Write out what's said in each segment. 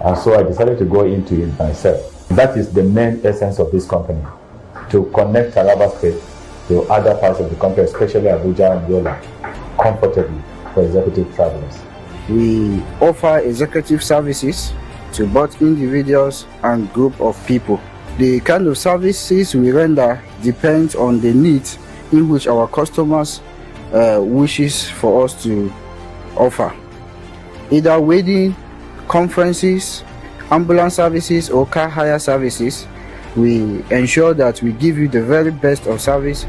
And so I decided to go into it myself. That is the main essence of this company, to connect Taraba State to other parts of the country, especially Abuja and Yola, comfortably for executive travelers. We offer executive services to both individuals and group of people. The kind of services we render depends on the needs in which our customers wishes for us to offer. Either wedding, conferences, ambulance services or car hire services, we ensure that we give you the very best of service.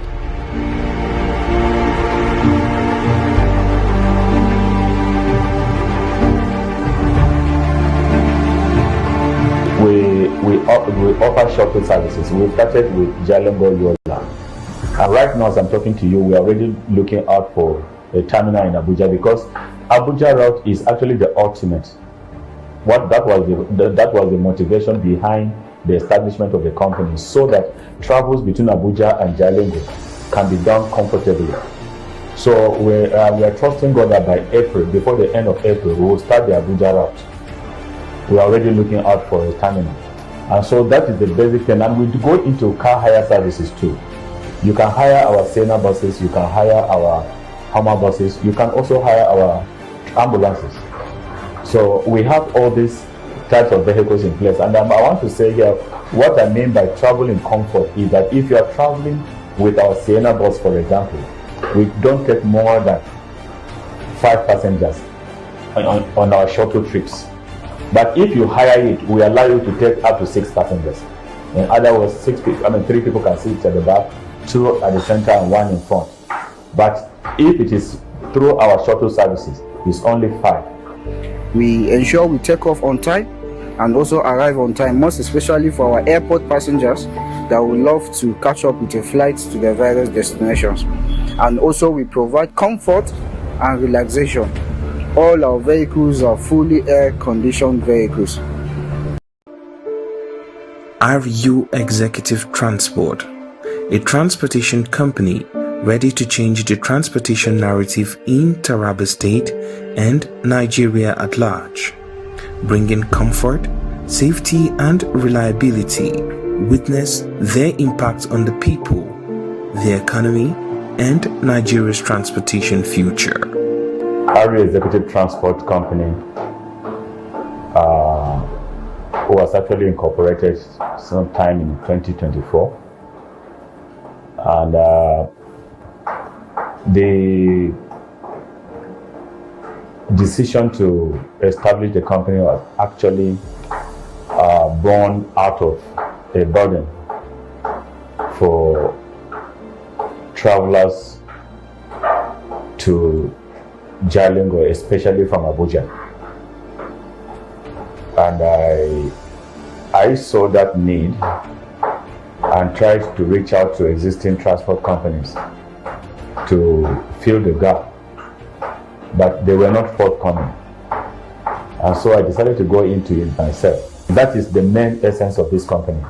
We offer shuttle services. We started with Jalingo Yola. And right now, as I'm talking to you, we are already looking out for a terminal in Abuja, because Abuja route is actually the ultimate. That was the motivation behind the establishment of the company, so that travels between Abuja and Jalingo can be done comfortably. So we are trusting God that by April, before the end of April, we will start the Abuja route. We are already looking out for a terminal. And so that is the basic thing. And we go into car hire services too. You can hire our Sienna buses, you can hire our Hummer buses, you can also hire our ambulances. So we have all these types of vehicles in place. And I want to say here, what I mean by travel in comfort is that if you are traveling with our Sienna bus, for example, we don't take more than 5 passengers on our shuttle trips. But if you hire it, we allow you to take up to 6 passengers. In other words, 3 people can sit at the back, 2 at the center and 1 in front. But if it is through our shuttle services, it's only 5. We ensure we take off on time and also arrive on time, most especially for our airport passengers that would love to catch up with a flight to their various destinations. And also we provide comfort and relaxation. All our vehicles are fully air-conditioned vehicles. RU Executive Transport, a transportation company ready to change the transportation narrative in Taraba State and Nigeria at large, bringing comfort, safety and reliability. Witness their impact on the people, the economy and Nigeria's transportation future. RU Executive Transport Company was actually incorporated sometime in 2024, and the decision to establish the company was actually born out of a burden for travelers to Jalingo, especially from Abuja. And I saw that need and tried to reach out to existing transport companies to fill the gap, but they were not forthcoming. And so I decided to go into it myself. That is the main essence of this company,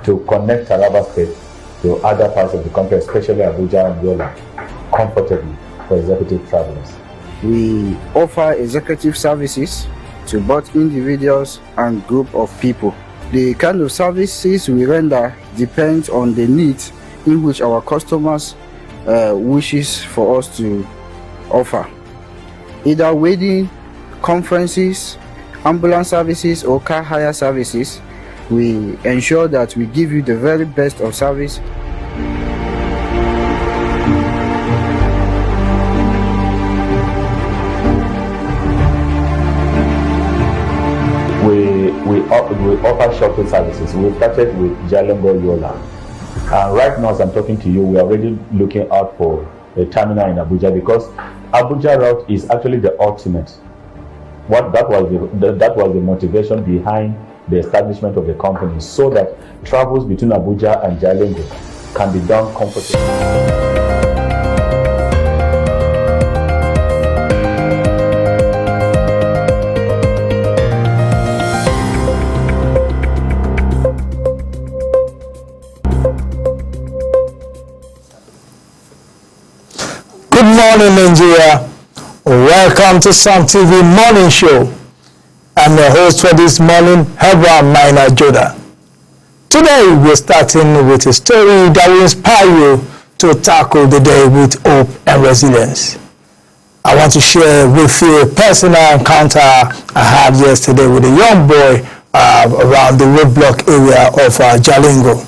to connect Taraba State to other parts of the country, especially Abuja and Yola, comfortably for executive travelers. We offer executive services to both individuals and group of people. The kind of services we render depends on the needs in which our customers wishes for us to offer. Either wedding, conferences, ambulance services or car hire services, we ensure that we give you the very best of service. We offer shuttle services. We started with Jalingo Yola. And right now, as I'm talking to you, we are already looking out for a terminal in Abuja, because Abuja route is actually the ultimate. That was the motivation behind the establishment of the company, so that travels between Abuja and Jalingo can be done comfortably. Good morning, Nigeria. Welcome to Sun TV Morning Show. I'm your host for this morning, Hebra Minor Joda. Today we're starting with a story that will inspire you to tackle the day with hope and resilience. I want to share with you a personal encounter I had yesterday with a young boy around the roadblock area of Jalingo.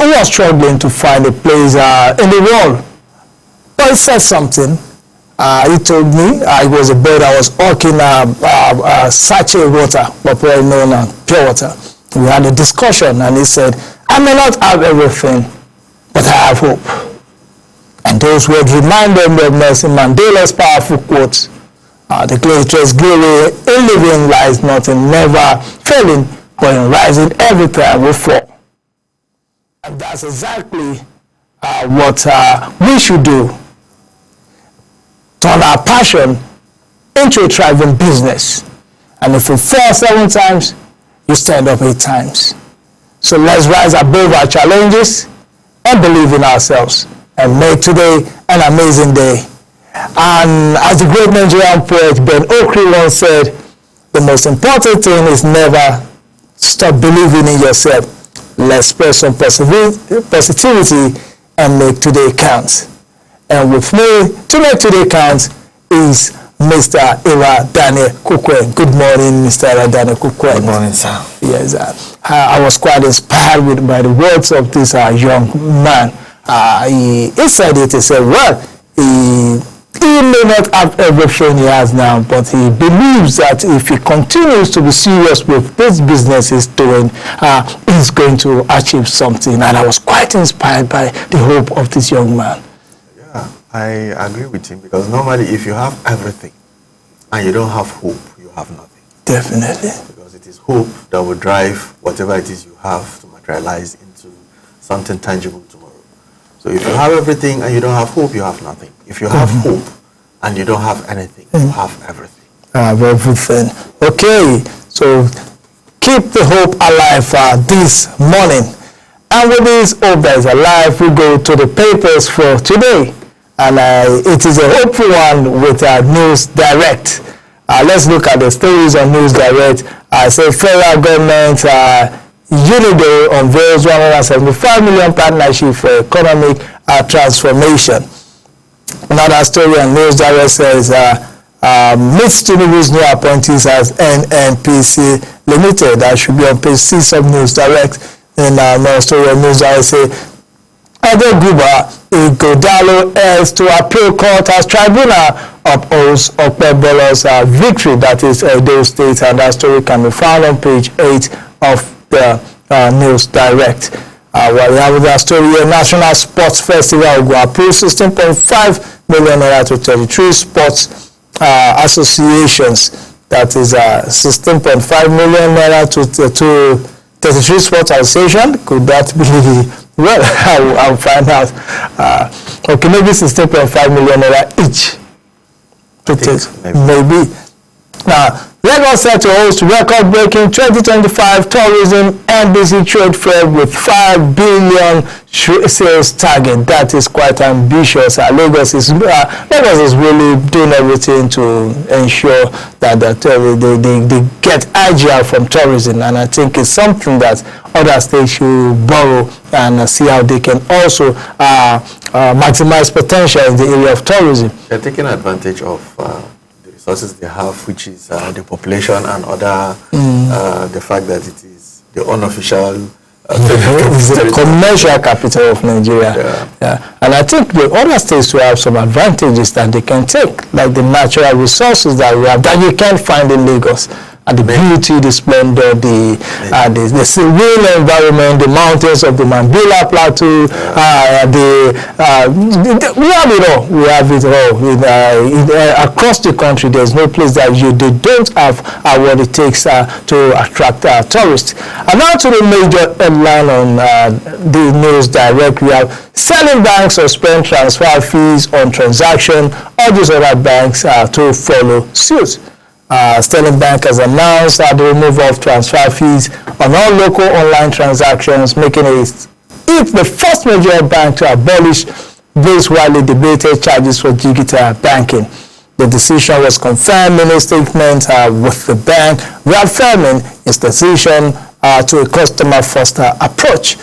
Who was struggling to find a place in the world. But he said something. He told me it was a boy that was hawking sachet water, popularly known as pure water. We had a discussion and he said, I may not have everything, but I have hope. And those words reminded me of Nelson Mandela's powerful quote. The greatest glory in living lies not in never failing, but in rising every time we fall. And that's exactly what we should do. Turn our passion into a thriving business. And if we fall 7 times, you stand up 8 times. So let's rise above our challenges and believe in ourselves and make today an amazing day. And as the great Nigerian poet Ben Okri once said, the most important thing is never stop believing in yourself. Let's spread some positivity and make today count. And with me to make today count is Mr. Ira Daniel Kukwen. Good morning, Mr. Ira Daniel Kukwen. Good morning, sir. Yes, I was quite inspired by the words of this young man. He said it, he said, well, he may not have everything he has now, but he believes that if he continues to be serious with this business he's doing, he's going to achieve something. And I was quite inspired by the hope of this young man. Yeah, I agree with him, because normally if you have everything and you don't have hope, you have nothing. Definitely. Because it is hope that will drive whatever it is you have to materialize into something tangible tomorrow. So if you have everything and you don't have hope, you have nothing. If you have hope and you don't have anything, you have everything. Everything. Okay, so keep the hope alive this morning. And with this hope that is alive, we go to the papers for today. And it is a hopeful one with News Direct. Let's look at the stories on News Direct. So federal government UNIDO unveils 175 million partnership for economic transformation. Another story on News Direct says, meets Tinubu's new appointees as NNPC Limited. That should be on page 6 of News Direct. In another story on News Direct say, Adeguba Ighodalo heirs to appeal court as tribunal upholds Okpebolo's victory. That is Edo State, and that story can be found on page 8 of the News Direct. While we have that story here, National Sports Festival will approve 16.5 million naira to 33 sports associations. That is 16.5 million naira to 33 sports associations. Could that be? Well, I'll find out. Okay, maybe 16.5 million naira each. Maybe. Now, Lagos set to host record-breaking 2025 tourism NBC trade fair with 5 billion sales target. That is quite ambitious. Lagos is really doing everything to ensure that they get agile from tourism, and I think it's something that other states should borrow and see how they can also maximize potential in the area of tourism. They're taking advantage of resources they have, which is the population and other the fact that it is the unofficial it's the commercial capital of Nigeria. Yeah. And I think the other states will have some advantages that they can take, like the natural resources that we have that you can't find in Lagos. And the beauty, the splendor, the serene environment, the mountains of the Mambila Plateau, we have it all. We have it all. Across the country, there's no place that they don't have what it takes to attract tourists. And now to the major headline on the News Direct, we have selling banks suspend transfer fees on transaction. All these other banks to follow suit. Sterling Bank has announced the removal of transfer fees on all local online transactions, making it the first major bank to abolish these widely debated charges for digital banking. The decision was confirmed in a statement with the bank, reaffirming its decision to a customer-first approach.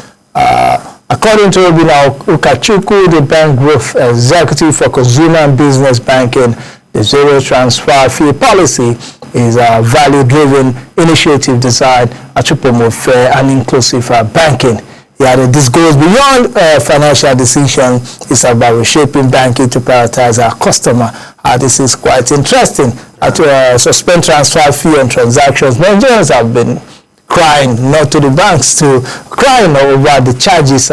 According to Obina Ukachukwu, the bank growth executive for consumer and business banking, the zero transfer fee policy is a value-driven initiative designed to promote fair and inclusive banking. This goes beyond financial decision. It's about reshaping banking to prioritize our customer. This is quite interesting. To suspend transfer fee on transactions, Nigerians have been crying, not to the banks, to crying over the charges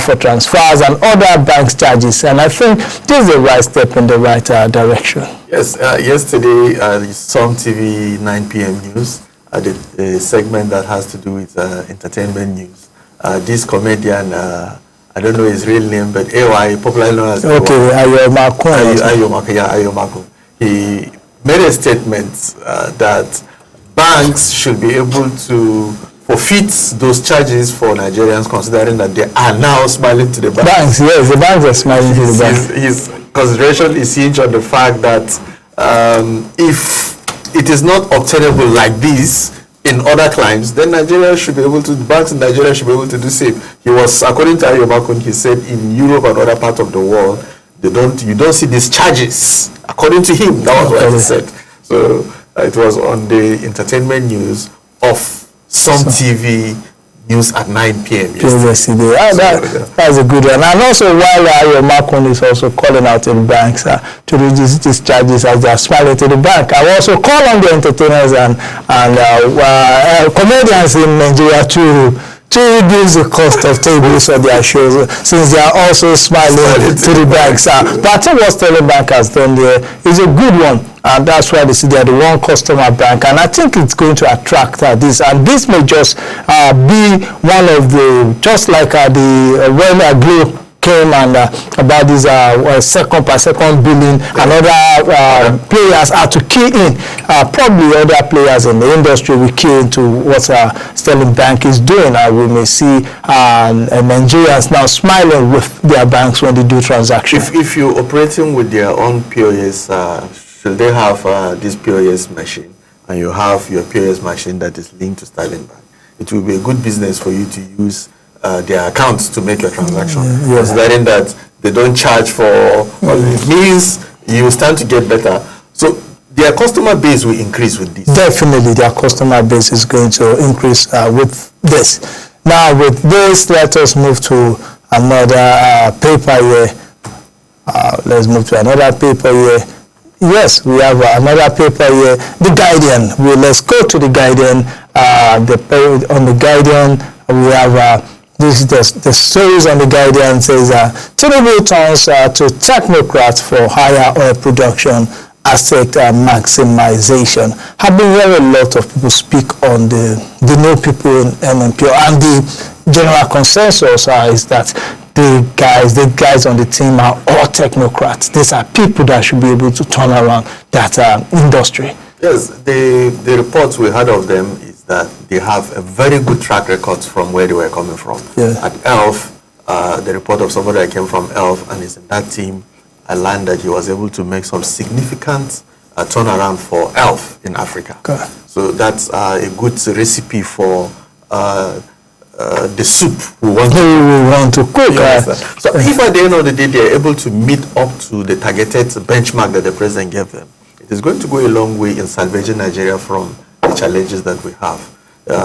for transfers and other banks' charges. And I think this is the right step in the right direction. Yes, yesterday, Some TV 9 p.m. news, the segment that has to do with entertainment news. This comedian, I don't know his real name, but AY, popularly known as Ayo Makun. He made a statement that banks should be able to forfeit those charges for Nigerians, considering that they are now smiling to the banks. Banks, yes, the banks are smiling to the banks. His consideration is hinged on the fact that if it is not obtainable like this in other climes, then Nigeria should be able to, banks in Nigeria should be able to do same. He was, according to Ayo Makun, he said in Europe and other parts of the world, you don't see these charges. According to him, that was what he said. So it was on the entertainment news of Some TV news at 9 p.m. yesterday. That's a good one. And also, while Ayo Makun is also calling out to the banks to reduce these charges as they are smiling to the bank, I will also call on the entertainers and comedians in Nigeria to reduce the cost of tables on their shows, since they are also smiling to the banks. But I think what Sterling Bank has done there is a good one, and that's why they see they are the one customer bank, and I think it's going to attract this, and this may just be one of the, just like when Glo came and about this second per second billing, and other players are to key in. Probably other players in the industry will key into what Sterling Bank is doing, and we may see Nigerians now smiling with their banks when they do transactions. If you're operating with their own POS, should they have this POS machine, and you have your POS machine that is linked to Sterling Bank, it will be a good business for you to use their accounts to make your transaction. Considering that they don't charge for it means you stand to get better. So their customer base will increase with this. Definitely, their customer base is going to increase with this. Now, with this, let us move to another paper here. Let's move to another paper here. Yes, we have another paper here, The Guardian. Let's go to The Guardian. On The Guardian, we have this is the stories on The Guardian. Says Tinubu turns to technocrats for higher oil production, asset maximization. I've been hearing a lot of people speak on the new people in MMPO, and the general consensus is that the guys on the team are all technocrats. These are people that should be able to turn around that industry. Yes, the reports we had of them is that they have a very good track record from where they were coming from. Yeah. At ELF, the report of somebody that came from ELF and is in that team, I learned that he was able to make some significant turnaround for ELF in Africa. Okay. So that's a good recipe for the soup we want to cook. So if at the end of the day they are able to meet up to the targeted benchmark that the president gave them, it is going to go a long way in salvaging Nigeria from the challenges that we have.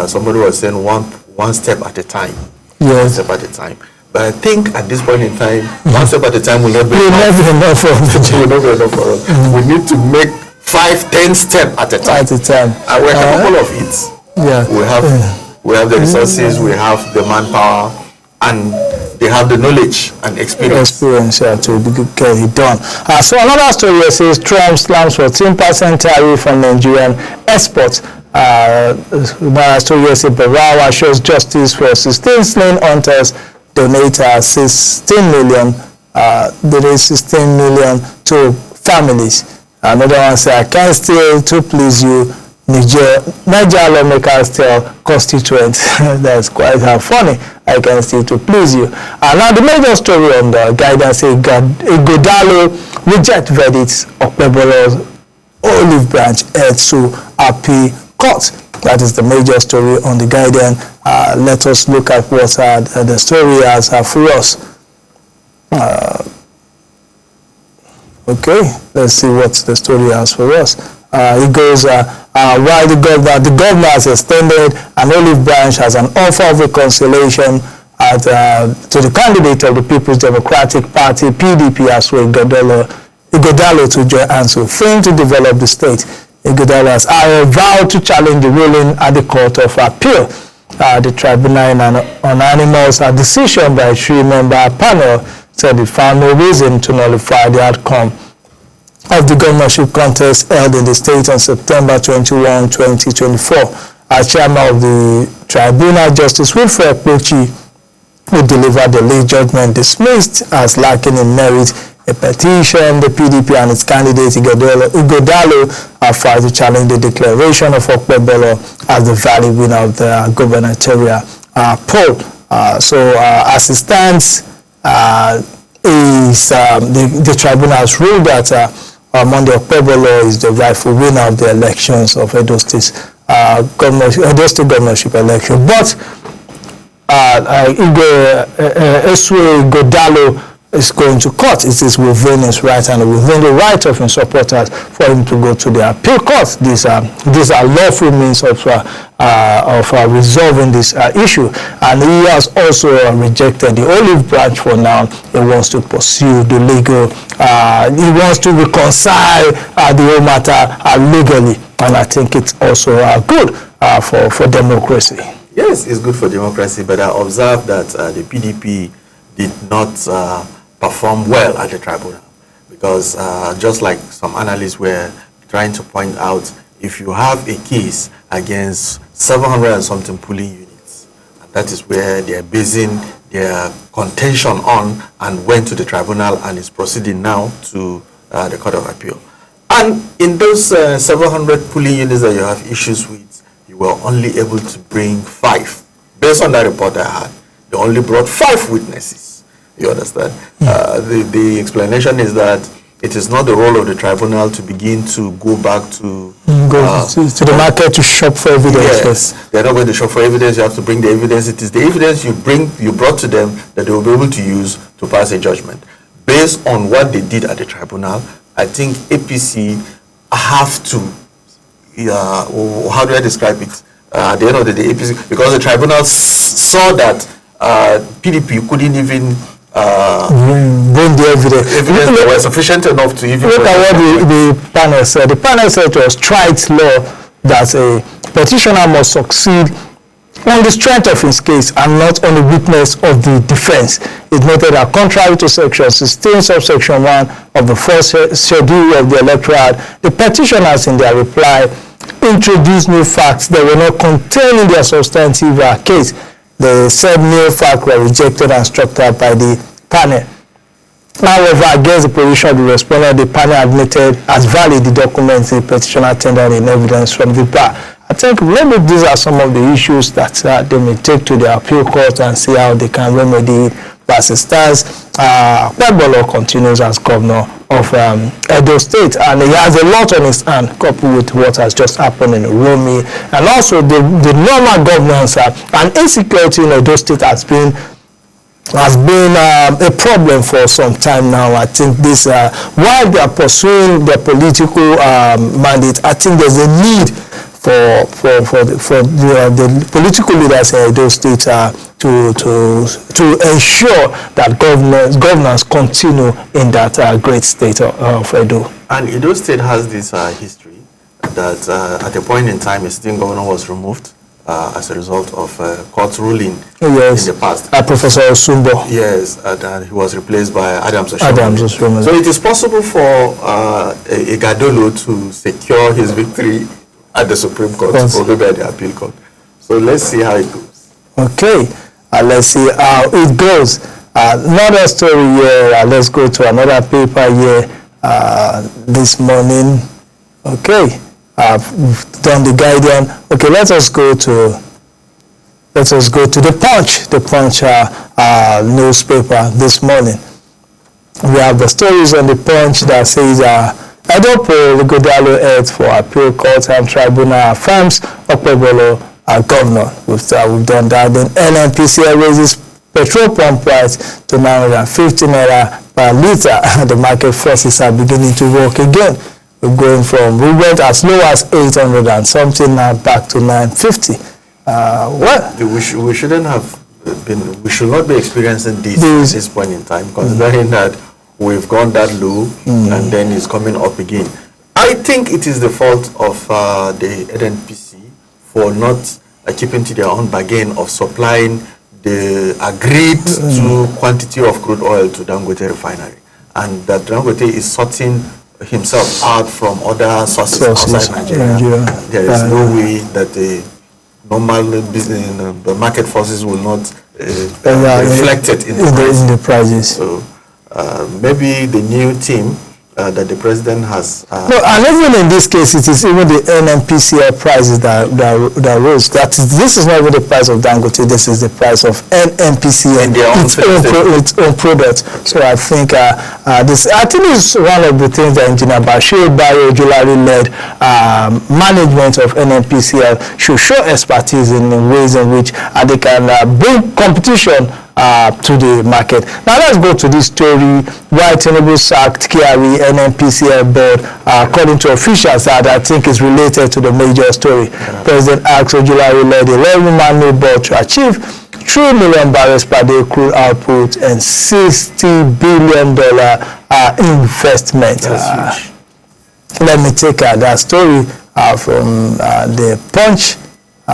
Somebody was saying one step at a time. Yes. One step at a time. But I think at this point in time, one step at a time will not be enough for us. Will not be enough for us. We need to make 5-10 steps at a time. And we're capable of it. Yeah. We have the resources, we have the manpower, and they have the knowledge and experience. To get it done. So another story says Trump slams 14% tariff on Nigerian exports. Another story says Barawa shows justice for 16 slain hunters. Donate 16 million. There is 16 million to families. Another one says I can't steal to please you. Niger lawmakers tell constituents. That's quite funny. I can still to please you. Now the major story on the guidance is Ighodalo reject verdicts. Okpebholo's Olive Branch heads to appeal court. That is the major story on The Guardian. Let us look at what the story has for us. Okay, let's see what the story has for us. It goes, while the governor has extended an olive branch as an offer of reconciliation to the candidate of the People's Democratic Party, PDP, Asuo Ighodalo, to join hands with him to develop the state. Ighodalo has vowed to challenge the ruling at the Court of Appeal. The Tribunal on Animals, a decision by a 3-member panel, said it found no reason to nullify the outcome of the governorship contest held in the state on September 21, 2024. As chairman of the tribunal, Justice Wilfred Ekpechi, who delivered the late judgment, dismissed as lacking in merit a petition the PDP and its candidate Ighodalo filed to challenge the declaration of Okpebholo as the valid winner of the gubernatorial poll. So as it stands, the tribunal has ruled that Monday Okpebholo is the rightful winner of the elections of Edo State governorship election. But Asuo Ighodalo is going to court. It is within his right and within the right of his supporters for him to go to the appeal court. These are lawful means of resolving this issue. And he has also rejected the olive branch for now. He wants to pursue the legal. He wants to reconcile the whole matter legally. And I think it's also good for democracy. Yes, it's good for democracy, but I observed that the PDP did not perform well at the tribunal because just like some analysts were trying to point out, if you have a case against 700 and something polling units, and that is where they're basing their contention on, and went to the tribunal and is proceeding now to the Court of Appeal. And in those 700 polling units that you have issues with, you were only able to bring 5. Based on that report I had, they only brought 5 witnesses. You understand? The explanation is that it is not the role of the tribunal to begin to go back to the market to shop for evidence. Yes, they're not going to shop for evidence. You have to bring the evidence. It is the evidence you brought to them that they will be able to use to pass a judgment. Based on what they did at the tribunal, I think APC have to, how do I describe it? At the end of the day, APC, because the tribunal saw that PDP couldn't even bring the evidence that was sufficient enough to even... Look at what the panel said. The panel said it was Trite's law that a petitioner must succeed on the strength of his case and not on the weakness of the defense. It noted that contrary to section 16 subsection 1 of the first schedule of the Electoral Act, the petitioners in their reply introduced new facts that were not contained in their substantive case. The said new facts were rejected and struck out by the panel. However, against the position of the respondent, the panel admitted as valid the documents the petitioner tendered in evidence from the bar. I think maybe these are some of the issues that they may take to the appeal court and see how they can remedy it. As it stands, Okpebholo continues as governor of Edo State, and he has a lot on his hand coupled with what has just happened in Uromi, and also the normal governance and insecurity in Edo State has been a problem for some time now. I think this, while they are pursuing their political mandate, I think there's a need for the political leaders in Edo State to ensure that governance continue in that great state of Edo. And Edo State has this history that at a point in time, a sitting governor was removed as a result of court ruling in the past. Professor Osumbo. Yes, and he was replaced by Adams Oshiomhole. So it is possible for Ighodalo to secure his victory at the Supreme Court or maybe at the Appeal Court. So let's see how it goes. Okay, let's see how it goes. Another story here. Let's go to another paper here this morning. Okay, we've done the Guardian. Okay, let us go to the Punch. The Punch newspaper this morning. We have the stories on the Punch that says Edopo Godalo heads for appeal court and tribunal affirms Okpebholo governor. We've done that. Then NNPCL raises petrol pump price to 950 naira per litre. The market forces are beginning to work again. We went as low as 800 and something, now back to 950. We shouldn't have we should not be experiencing this at this point in time, considering that we've gone that low and then it's coming up again. I think it is the fault of the NNPC for not keeping to their own bargain of supplying the agreed to quantity of crude oil to Dangote refinery, and that Dangote is sorting himself out from other sources outside Nigeria. There is no way that the normal business, the market forces will not reflect it in the prices. So maybe the new team that the president has. No, and even in this case, it is even the NNPCL prices that rose. This is not even the price of Dangote. This is the price of NNPCL, its own product. So I think this is one of the things that Engineer Bashir Bayo Julari-led management of NNPCL should show expertise in ways in which they can bring competition to the market. Now let's go to this story why Tinubu sacked Kyari NNPCL board, according to officials that I think is related to the major story. President asked Ojulari-led 11-man new board to achieve 3 million barrels per day crude output and $60 billion investment. Let me take that story from the Punch.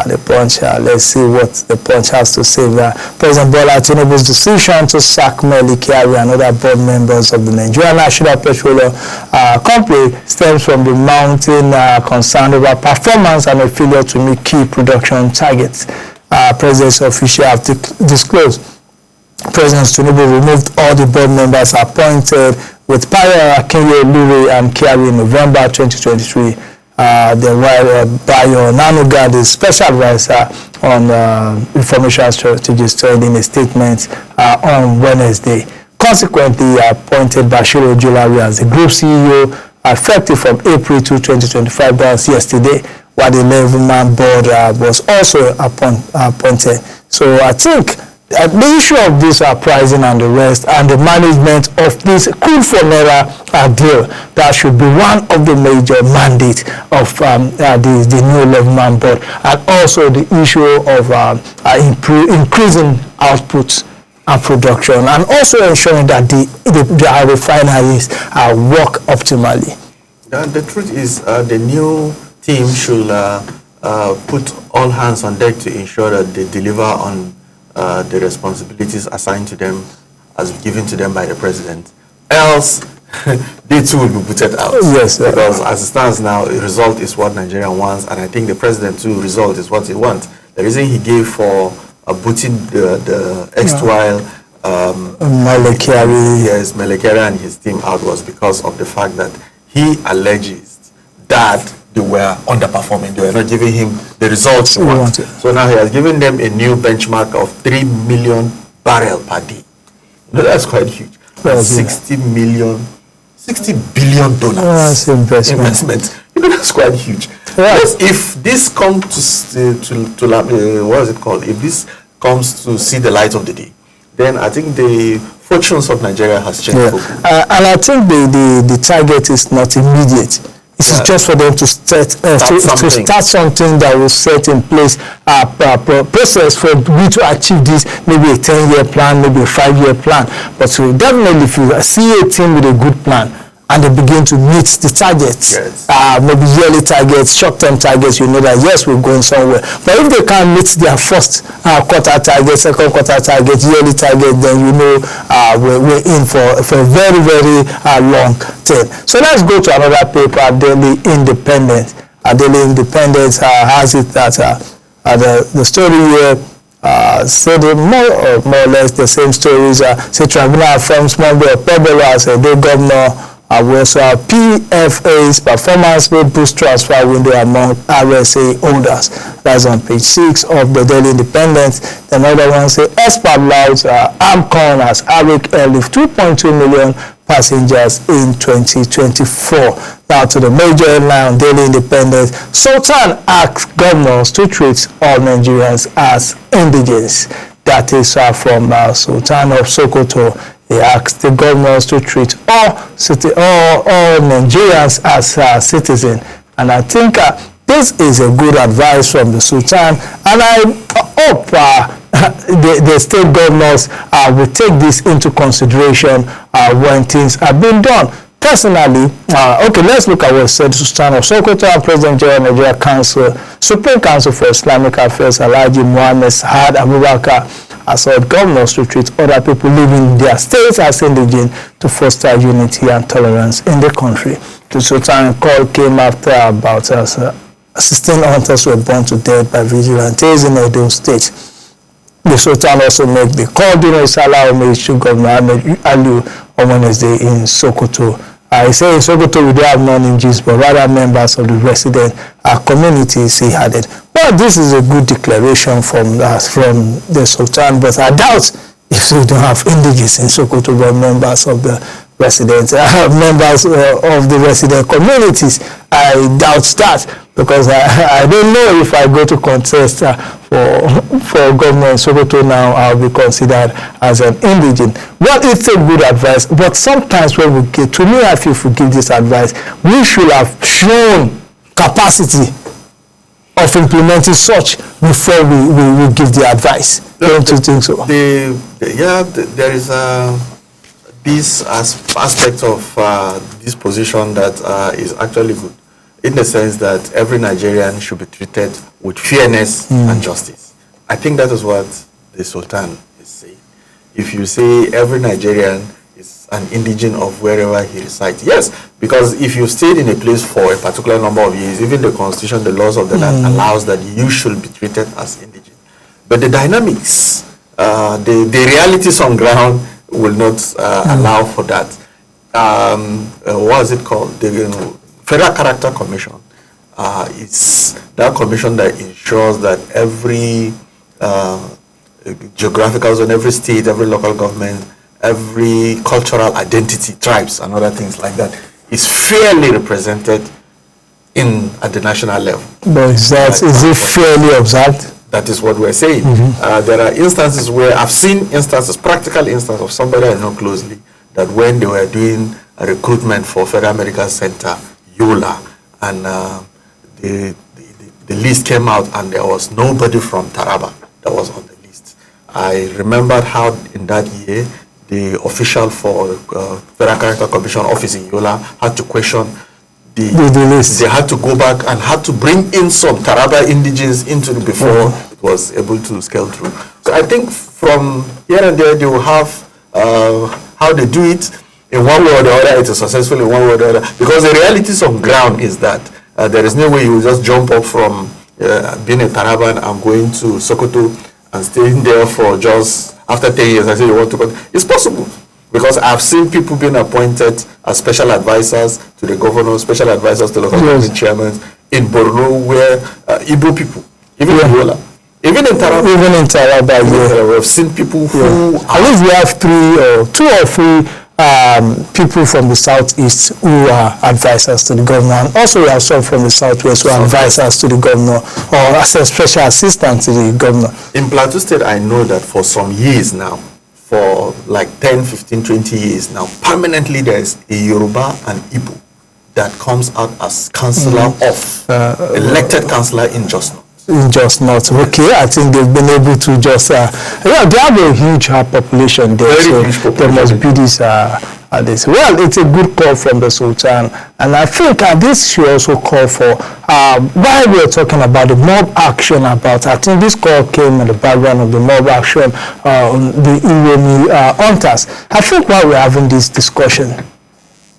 Let's see what the Punch has to say there. President Bola Tinubu's decision to sack Mele Kyari and other board members of the Nigerian National Petroleum Company stems from the mounting concern over performance and a failure to meet key production targets. President's officials have disclosed. President Tinubu removed all the board members appointed with Bayo Akinye, and Kyari in November 2023. The Bayo Nanuga, the special advisor on information strategies, said in a statement on Wednesday. Consequently, appointed Bashir Ojulari as the group CEO, effective from April 2, 2025. That was yesterday, while the 11-man board was also appointed. So I think the issue of this pricing and the rest and the management of this crude for naira deal, that should be one of the major mandates of the new 11-man board, and also the issue of increasing output and production, and also ensuring that the refineries work optimally. The truth is, the new team should put all hands on deck to ensure that they deliver on the responsibilities assigned to them as given to them by the president. Else, they too will be booted out. Yes, because as it stands now, the result is what Nigeria wants, and I think the president too, result is what he wants. The reason he gave for booting the ex-while Mele Kyari, yes, Mele Kyari and his team out was because of the fact that he alleges that they were underperforming. They were not giving him the results he wanted. So now he has given them a new benchmark of 3 million barrels per day. No, that's quite huge. That's $60 billion that's investment. That's quite huge. Yes, if this comes to what is it called? If this comes to see the light of the day, then I think the fortunes of Nigeria has changed. And I think the target is not immediate. This is just for them to start something that will set in place a process for we to achieve this, maybe a 10-year plan, maybe a 5-year plan. But so definitely, if you see a team with a good plan and they begin to meet the targets, maybe yearly targets, short-term targets, you know that yes, we're going somewhere. But if they can't meet their first quarter target, second quarter target, yearly target, then you know we're in for a very, very long term. So let's go to another paper, Daily Independent. Daily Independent has it that the story here said more or less the same stories. Say tribunal affirms Monday Okpebholo as a day governor. We also have PFA's performance will boost transfer window among RSA holders. That's on page 6 of the Daily Independent. Another one say expert louds AMCON as Arik Elif 2.2 million passengers in 2024. Now to the major headline on Daily Independent. Sultan asks governors to treat all Nigerians as indigents. That is from Sultan of Sokoto. He asked the governors to treat all Nigerians as citizens. And I think this is a good advice from the Sultan. And I hope the state governors will take this into consideration when things are being done. Personally, okay, let's look at what said Sultan of Sokoto and President General Nigeria Council, Supreme Council for Islamic Affairs, Alhaji Muhammad Saad Abubakar, has urged governors to treat other people living in their states as indigent to foster unity and tolerance in the country. The Sultan call came after about 16 hunters were burned to death by vigilantes in Edo State. The Sultan also made the call during Salah homage to Governor Ahmed Aliu on Wednesday in Sokoto. I say in Sokoto we don't have non-Indians, but rather members of the resident communities, he added. Well, this is a good declaration from the Sultan, but I doubt if we don't have indigenous in Sokoto, but members of the residents, members of the resident communities. I doubt that, because I don't know if I go to contest for governor in Sokoto now, I'll be considered as an indigent. Well, it's a good advice, but sometimes when we get, to me, I feel if we give this advice, we should have shown capacity of implementing such before we give the advice. Don't you think so? There is this aspect of this position that is actually good, in the sense that every Nigerian should be treated with fairness and justice. I think that is what the Sultan is saying. If you say every Nigerian is an indigent of wherever he resides, yes, because if you stayed in a place for a particular number of years, even the constitution, the laws of the land allows that you should be treated as indigent. But the dynamics, the realities on ground will not allow for that. What is it called? The Federal Character Commission is that commission that ensures that every geographical zone, every state, every local government, every cultural identity, tribes and other things like that is fairly represented at the national level. But is it fairly observed? That is what we're saying. There are instances where I've seen practical instances of somebody I know closely, that when they were doing a recruitment for Federal Medical Center, Yola, and the list came out and there was nobody from Taraba that was on the list. I remembered how in that year the official for Federal Character Commission office in Yola had to question the list. They had to go back and had to bring in some Taraba indigenes into it before it was able to scale through. So I think from here and there they will have how they do it. In one way or the other, it is successful in one way or the other. Because the realities on ground is that there is no way you will just jump up from being a Taraban and going to Sokoto and staying there for just after 10 years. I say you want to go. It's possible. Because I've seen people being appointed as special advisors to the governor, special advisors to local government chairmen in Borno, where Igbo people, even in Yola, even in Taraba. Even in Taraba, we've seen people who... At least we have two or three people from the southeast who are advisors to the governor, and also we have some from the southwest who are advisors to the governor, or as a special assistant to the governor. In Plateau State, I know that for some years now, for like 10, 15, 20 years now, permanently there's a Yoruba and Igbo that comes out as councillor elected councillor in Jos North. In Jos North, okay. I think they've been able to just, they have a huge population there, very so there must be this. Well, it's a good call from the Sultan, and I think this should also call for, while we're talking about the mob action, I think this call came in the background of the mob action on the Iwomi hunters. I think while we're having this discussion,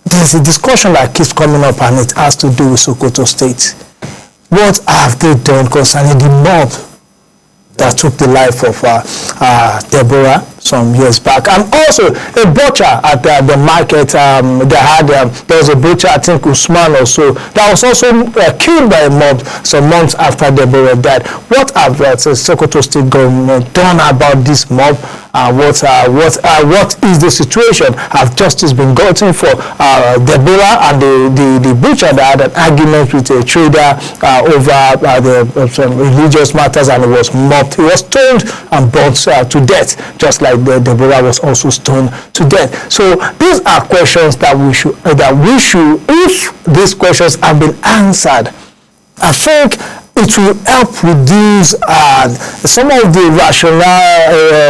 there's a discussion that keeps coming up, and it has to do with Sokoto State. What have they done concerning the mob that took the life of Deborah some years back? And also a butcher at the market, there was a butcher, I think Usman or so, that was also killed by a mob some months after Deborah died. What have the Sokoto State government done about this mob? what is the situation? Have justice been gotten for Deborah and the butcher that had an argument with a trader over some religious matters, and he was mobbed. He was stoned and burnt to death, just like Deborah was also stoned to death. So these are questions that we should, if these questions have been answered, I think it will help reduce some of the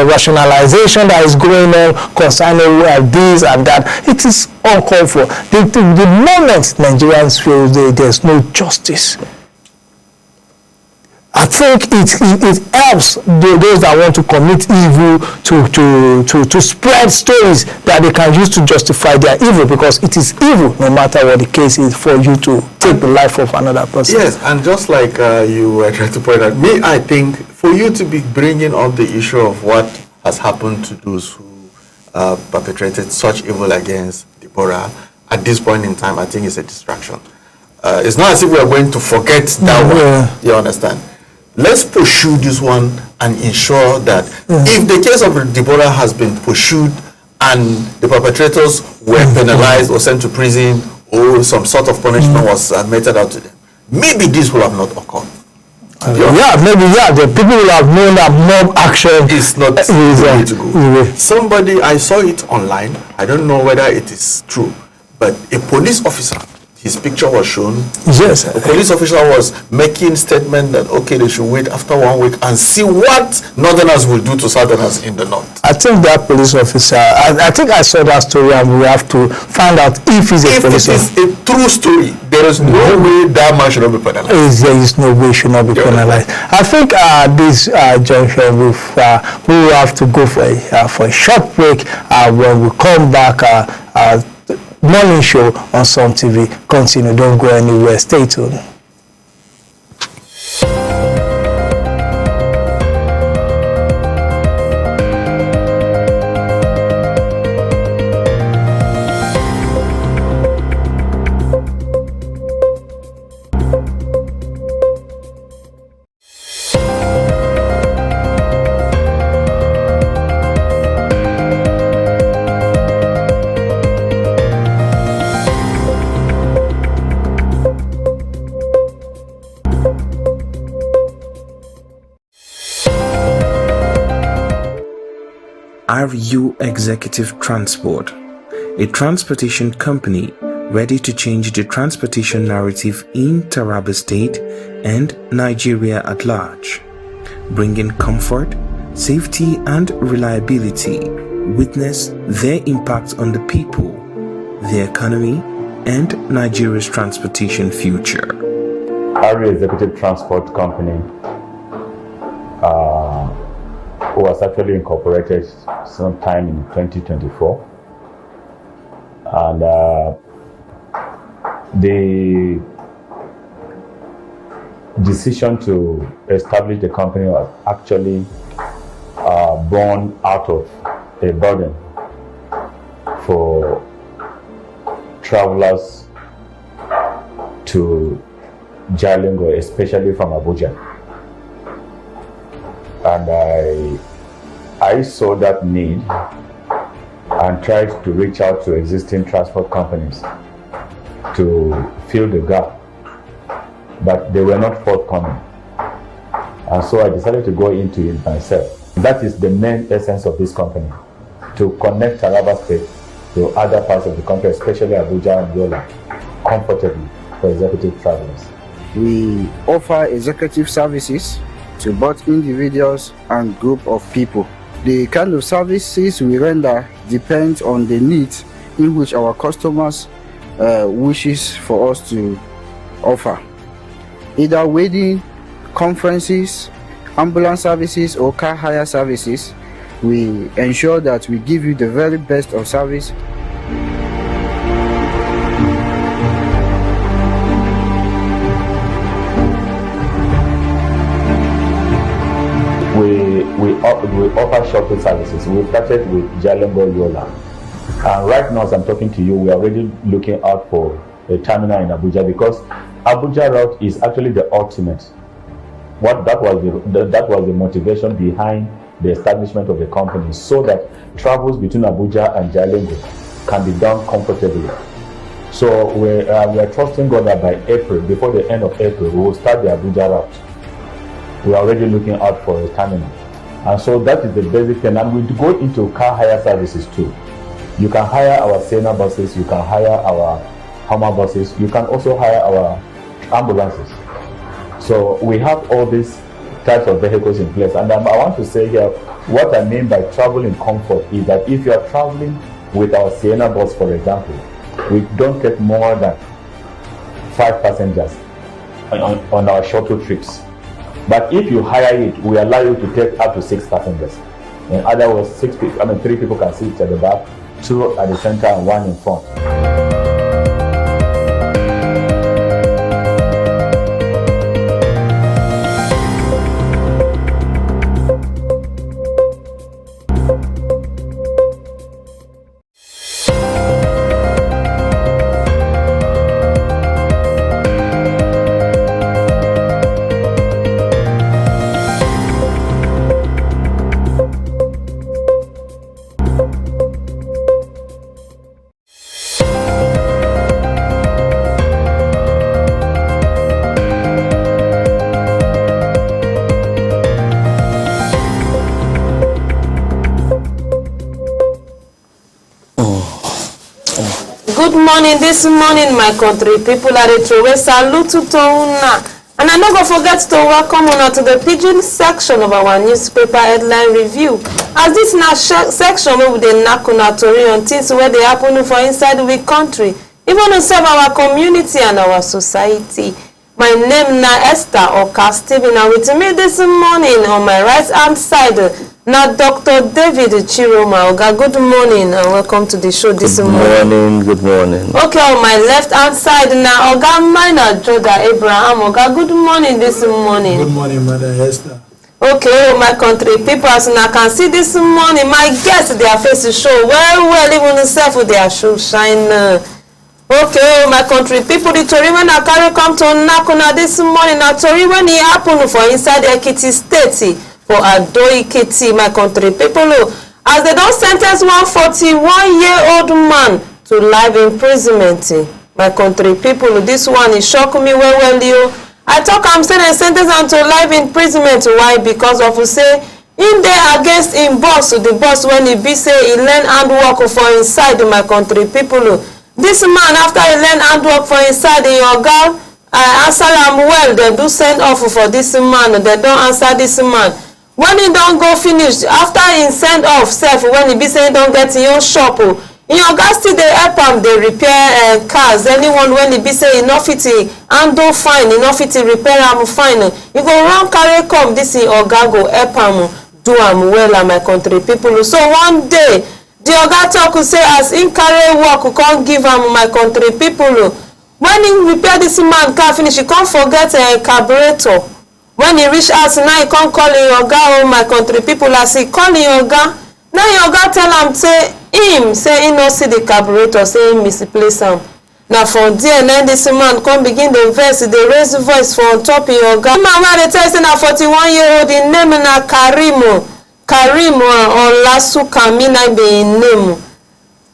rationalization that is going on concerning this and that. It is uncalled for. The moment Nigerians feel there's no justice, I think it helps those that want to commit evil to spread stories that they can use to justify their evil, because it is evil, no matter what the case is, for you to take the life of another person. Yes, and just like you were trying to point out, I think for you to be bringing up the issue of what has happened to those who perpetrated such evil against Deborah at this point in time, I think it's a distraction. It's not as if we are going to forget that one. You understand? Let's pursue this one and ensure that if the case of Deborah has been pursued and the perpetrators were penalized or sent to prison, or some sort of punishment was meted out to them, maybe this will have not occurred. The people will have known that mob action is not the way to go. Somebody, I saw it online, I don't know whether it is true, but a police officer, his picture was shown. Yes. The police officer was making statement that, okay, they should wait after 1 week and see what Northerners will do to Southerners in the North. I think that police officer, I think I saw that story, and we have to find out if he's a police officer. If it is a true story, there is no way that man should not be penalized. There is no way he should not be penalized. I think this junction, we will have to go for a short break. When we come back, morning show on Sun TV. Continue, don't go anywhere, stay tuned. RU Executive Transport, a transportation company ready to change the transportation narrative in Taraba State and Nigeria at large, bringing comfort, safety and reliability. Witness their impact on the people, the economy and Nigeria's transportation future. RU Executive Transport Company was actually incorporated sometime in 2024, and the decision to establish the company was actually born out of a burden for travelers to Jalingo, especially from Abuja. And I saw that need and tried to reach out to existing transport companies to fill the gap, but they were not forthcoming. And so I decided to go into it myself. That is the main essence of this company, to connect Taraba State to other parts of the country, especially Abuja and Yola, comfortably for executive travelers. We offer executive services to both individuals and group of people. The kind of services we render depends on the needs in which our customers wishes for us to offer. Either wedding, conferences, ambulance services or car hire services, we ensure that we give you the very best of service. We offer shuttle services. We started with Jalingo Yola, and right now as I'm talking to you, we are already looking out for a terminal in Abuja, because Abuja route is actually the ultimate. That was the motivation behind the establishment of the company so that travels between Abuja and Jalingo can be done comfortably. So we are trusting God that by April, before the end of April, we will start the Abuja route. We are already looking out for a terminal. And so that is the basic thing. And we go into car hire services too. You can hire our Sienna buses, you can hire our Hummer buses, you can also hire our ambulances. So we have all these types of vehicles in place. And I want to say here, what I mean by travel in comfort is that if you are traveling with our Sienna bus, for example, we don't take more than 5 passengers on our shuttle trips. But if you hire it, we allow you to take up to 6 passengers. In other words, 3 people can sit at the back, 2 at the center, and 1 in front. Good morning, this morning, my country people are the Trowe salute to una. And I no go forget to welcome una to the Pidgin section of our newspaper headline review. As this na section where we dey knack una tori on things where they happen for inside we country, even to serve our community and our society. My name na Esther Oka Stephen, and with me this morning on my right hand side now, Dr. David Chiroma. Oga, good morning and welcome to the show this morning. Good morning. Okay, on my left hand side now, Oga Minor Joda Abraham. Oga, good morning this morning. Good morning, Mother Esther. Okay, my country people, as you can see this morning, my guests, their faces show well, even themselves with their show shine. Okay, my country people, the tori when I carry come to Nakuna this morning, now tori when it happened for inside Ekiti State. For Ado Ekiti, my country people, as they don't sentence one 41-year-old man to life imprisonment. My country people, this one is shock me well. I talk I'm saying they sentence him to life imprisonment. Why? Because of say in there against him boss, the boss when he be say he learn handwork for inside. My country people, this man after he learn handwork for inside in your girl, answer him well. They do send off for this man. They don't answer this man. When he don't go finish, after he send off self, when he be saying don't get in your shop, in your gas still they help him, they repair cars. Anyone when he be saying enough it and do fine, enough it repair him fine. You go round carry come, this in Oga go help him, do him well, my country people. So one day, the Oga talk say as in carry work, can't give him my country people. When he repair this man car finish, he can't forget a carburetor. When he reach us now, he can't call in Oga, my country people, as he call in Oga. Now Oga tell him, say he no see the carburetor, say he misplace him. Now from there, then this man come begin the verse, they raise the voice for on top of Oga. Man, when they tell say na 41-year-old, the name na Karim Olasu Kamina be in name.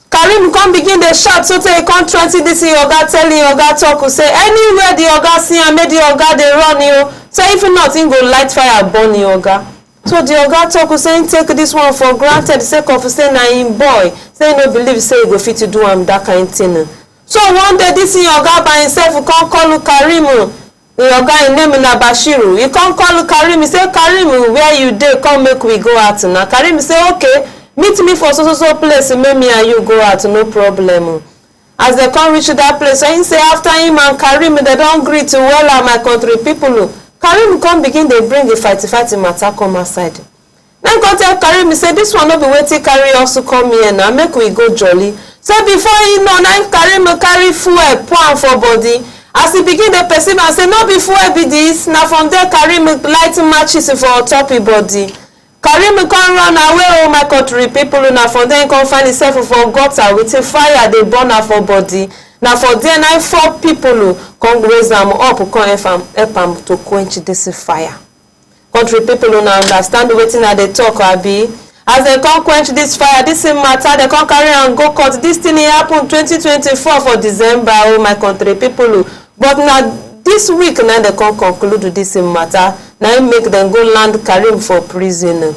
Karim come begin the shout, so they come 20 this Oga telling Oga talk, say anywhere the Oga see and make the Oga they run you. So if not, he go light fire burn the Oga. So the Oga talk say take this one for granted, sake of say na him boy. Say no believe say he go fit to do him that kind of thing. So one day this Oga by himself come call Karim. The Oga in name na Bashiru. He come call Karim. He say Karim, where you dey? Come make we go out now. Karim say okay, meet me for so place. Make me and you go out, no problem. As they come reach that place, so he say after him and Karim they don't greet well my country people. Karim come begin they bring the fighty matter come outside. Then go tell Karim, say this one no be waiting carry also come here now, make we go jolly. So before you know, now Karim carry fuel pour for body. As he begin the perceive and say no be fuel be this. Now from there Karim light matches for top body. Karim come run away, my country people. Now from there come find himself for gutter with a fire they burn her for body. Now for there, 4 people come raise them up, come help them to quench this fire. country people una understand wetin I dey talk abi. As they come quench this fire, this matter, they come carry and go court. This thing happen 2024 for December, oh my country people. But now this week now they come conclude this matter. Now make them go land Karim for prison.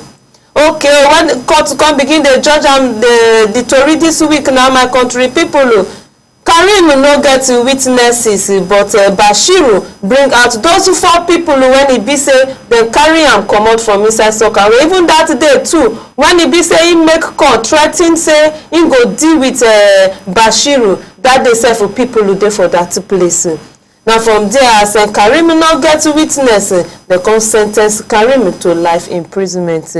Okay, when the court come begin the judge and the Tory this week now, my country people. Karim no get witnesses, but Bashiru bring out those 4 people when he be say dem carry am comot from inside soccer. Even that day too, when he be say he make call threaten say he go deal with Bashiru, that day sef people dey for that place. Now from there, as Karim no get witness, dem come sen ten ce Karim to life imprisonment.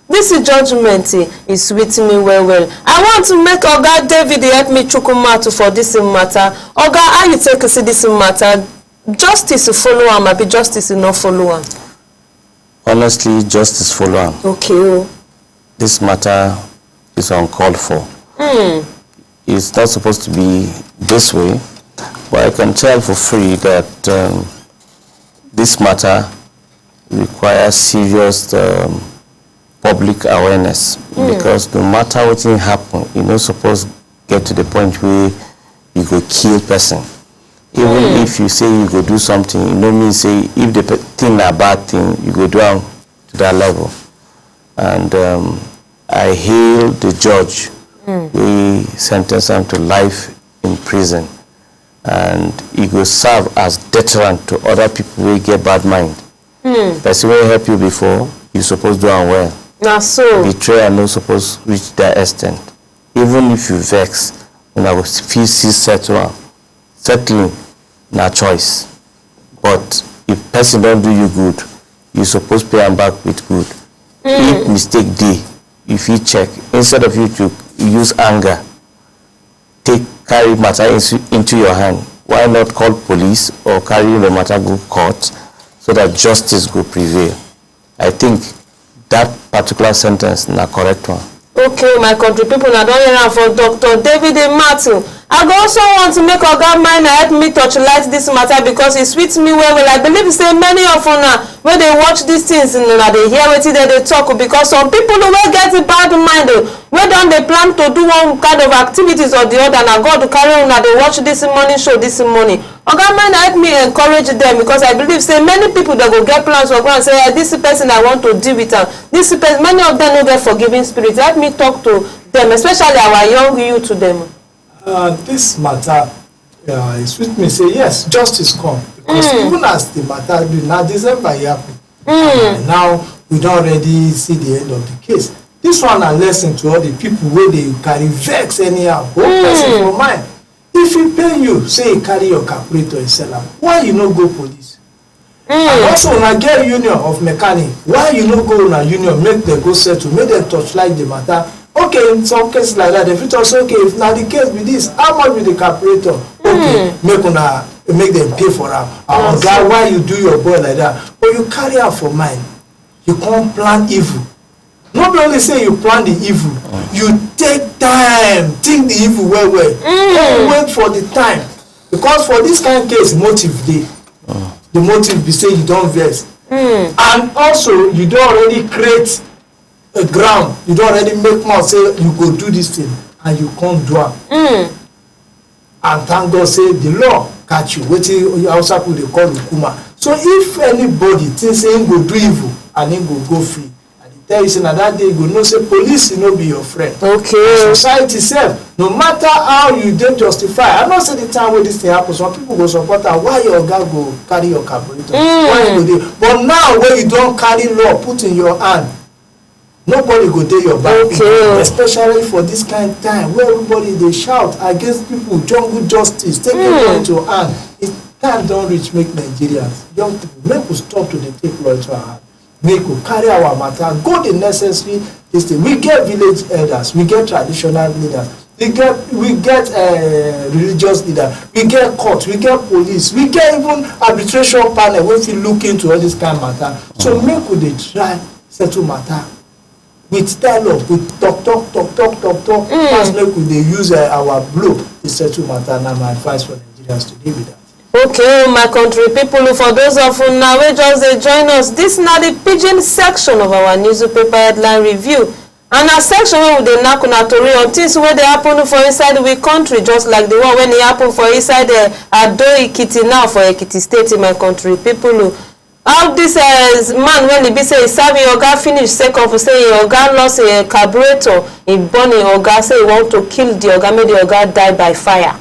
This judgment is sweet me well. I want to make Oga David help me chukumatu for this matter. Oga, how you take see this matter? Justice follow am, abi justice not follow am? Honestly, justice follow am. Okay. This matter is uncalled for. It's not supposed to be this way, but I can tell for free that this matter requires serious public awareness, because no matter what happen, you no suppose get to the point where you go kill person. Even if you say you go do something, you no mean say if the thing a bad thing, you go down to that level. And I hail the judge. We sentence him to life in prison, and he will serve as deterrent to other people who get bad mind. Person will help you before, you supposed to do am well. Now so betrayal no suppose reach that extent. Even if you vex, when I was feel settling na choice. But if person don't do you good, you suppose pay am back with good. If mistake dey, if you check, instead of you to use anger, carry matter into your hand. Why not call police or carry the matter go court so that justice will prevail? I think that particular sentence na correct one. Okay, my country people, I don't hear for Dr. David Martin. I also want to make Oga Miner help me touchlight this matter, because it sweets me well. I believe say many of una when they watch these things, they hear wetin they talk, because some people who get a bad mind, when don't they plan to do one kind of activities or the other, and God to carry on, they watch this morning show this morning. Oga Miner help me encourage them, because I believe say many people that go get plans for and say, this person I want to deal with, this person, many of them know get forgiving spirit. Help me talk to them, especially our young youth to them. This matter is with me say yes, justice come, because even as the matter now December happen, now we don't already see the end of the case. This one a lesson to all the people where they carry vex anyhow, person for mind. If he pay you, say he carry your calculator and sell am, why you no go police? And also una get union of mechanic, why you no go una union, make them go settle, make them touchlight the matter. Okay, in some cases like that, if it was okay, if now the case with this, how much with the calculator? Okay, make them pay for am. God, why you do your boy like that? But you carry out for mind, you can't plan evil. Not only say you plan the evil, you take time, think the evil well. Don't wait for the time, because for this kind of case, motive dey. The motive be say you don't vex, and also you don't already create a ground, you don't already make mouth say you go do this thing, and you can't do it. And thank God say the law catch you. Wetin Hausa people dey call hukuma. So if anybody thinks say him go do evil and him go free, and they tell you say na that day you go know say police no be your friend. Okay. Society sef, no matter how you dey justify, I know say the time wey this thing happen, some people go support am. Why your oga go carry your carburetor? Why you go dey? But now wey you don carry law put in your hand, nobody go dey your back. Okay. Especially for this kind of time where everybody dey shout against people, jungle justice, take law into hand. Time don reach, make Nigerians, young people, make we stop to dey take law into our hand. Make we carry our matter, go the necessary this thing. We get village elders, we get traditional leaders, we get religious leaders, we get court, we get police, we get even arbitration panel wey fit look into all this kind of matter. So make we dey try settle matter with dialogue, with talk. Pass make we dey use our blow to settle matter. Na my advice for Nigerians today with that. Okay, my country people, for those of you now wey just dey join us, this na the pidgin section of our newspaper headline review, and na section wey we dey knack una tori on things wey dey happen for inside we country, just like the one wey e happen for inside Ado Ekiti now for Ekiti state, my country people. How this man when e be say e serve im oga finish sake of say im oga lost a carburetor, e burn im oga, say e want to kill the oga, make the oga die by fire.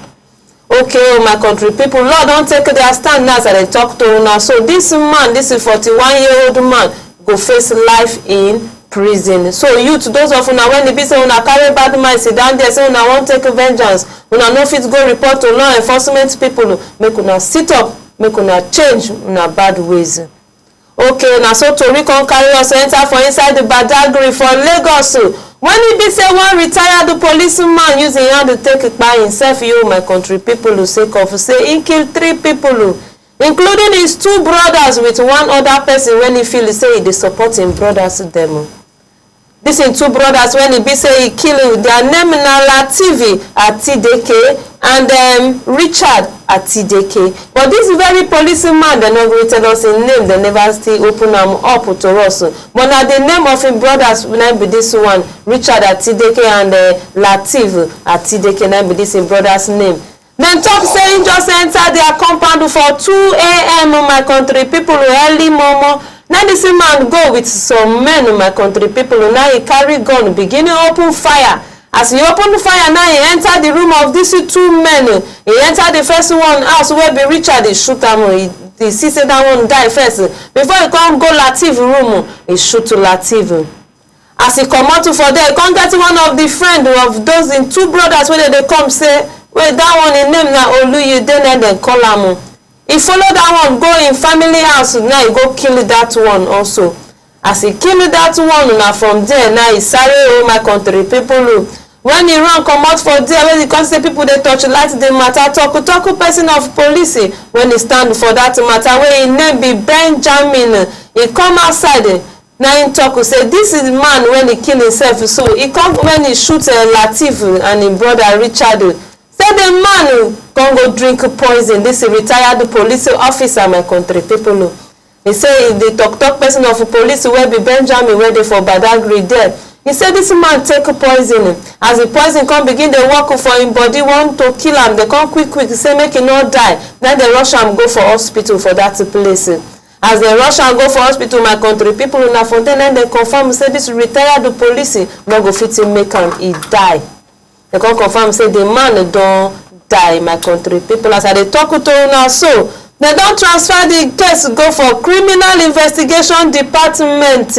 Okay, my country people, Lord don't take their stand now as I talk to una. So this man, this is 41-year-old man, go face life in prison. So youth, those of una when they be say una carry bad mind, sit down there say una won't take vengeance, una no fit go report to law enforcement people, make una sit up, make una change una bad ways. Okay, now so tori come carry us enter for inside the Badagry for Lagos. When he be say one retired policeman using hand to take it by himself, you my country people who say of say he killed 3 people, including his 2 brothers with one other person when he feel say he dey support him brothers them. This in 2 brothers when he be say he kill, their name na Lativi Atideke and Richard Atideke. But this very policeman, they no go tell us his name, they never still open them up to us. But now the name of his brothers will be this one, Richard Atideke and Latif Atideke, now be this his brother's name. Then talk saying just enter their compound for 2 a.m. my country people early momo. Now this man go with some men my country people. Now he carry gun, beginning open fire. As he open fire, now he enter the room of these 2 men. He enter the first one house where be Richard, he shoot him. He see say that one die first. Before he come go Latif room, he shoot to Latif. As he come out for there, he come get one of the friend of those in 2 brothers when they come say, wait, that one in name na Oluyi, then call him. He follow that one, go in family house, now he go kill that one also. As he kill that one, now from there, now he sorry my country people. When he run come out for there, when he come say people they touch light the matter, talk person of police when he stand for that matter, where his name be Benjamin, he come outside. Now he talk say this is man when he kill himself. So he come when he shoot Latif and his brother Richard. Say the man can go drink poison. This is retired police officer, my country people. He say the talk person of police will be Benjamin where they for Badagry there. He said this man take poison. As the poison come begin they walk for him body, want to kill him. They come quick, say make him not die. Then they rush him go for hospital for that place. As they rush and go for hospital, my country people in Fontaine, then they confirm say this retired police no go fit him make him he die. They come confirm say the man don't die, my country people. As I talk to now, so they don't transfer the case go for criminal investigation department.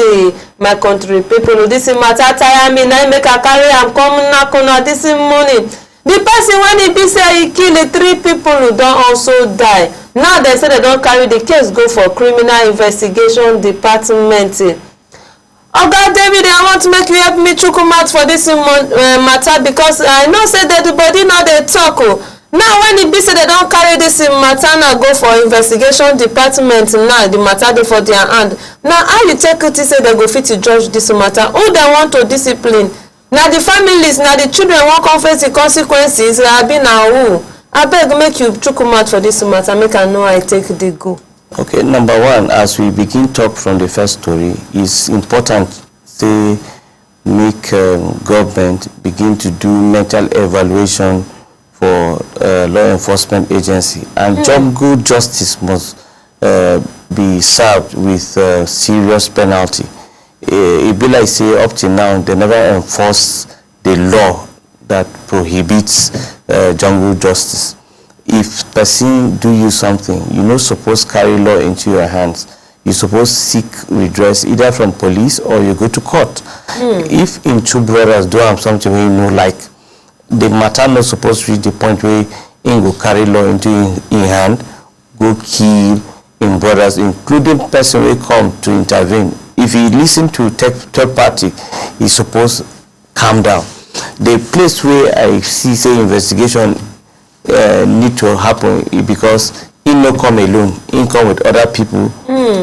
My country people, this matter tire me now make a carry am come knock on this morning. The person when he be say he kill 3 people who don't also die. Now they say they don't carry the case go for criminal investigation department. Oga David, I want to make you help me chukumat for this matter because I know say that the body now they talk. Now when it be say they don't carry this matter now go for investigation department, now the matter dey for their hand. Now how you take it say they go fit to judge this matter? Who they want to discipline? Now the families, now the children won't confess the consequences. I be now who? I beg make you chukumat for this matter, make I know I take the go. Okay, number 1, as we begin talk from the first story, it's important to make government begin to do mental evaluation for law enforcement agency, and good justice must be served with serious penalty. It be like say up till now they never enforce the law that prohibits jungle justice. If person do you something, you no suppose carry law into your hands. You suppose seek redress either from police or you go to court. If in 2 brothers do have something where you know like the matter not supposed to reach the point where in go carry law into in hand, go kill in brothers, including person will come to intervene. If he listen to third party, he supposed calm down. The place where I see say investigation need to happen because he no come alone, he come with other people,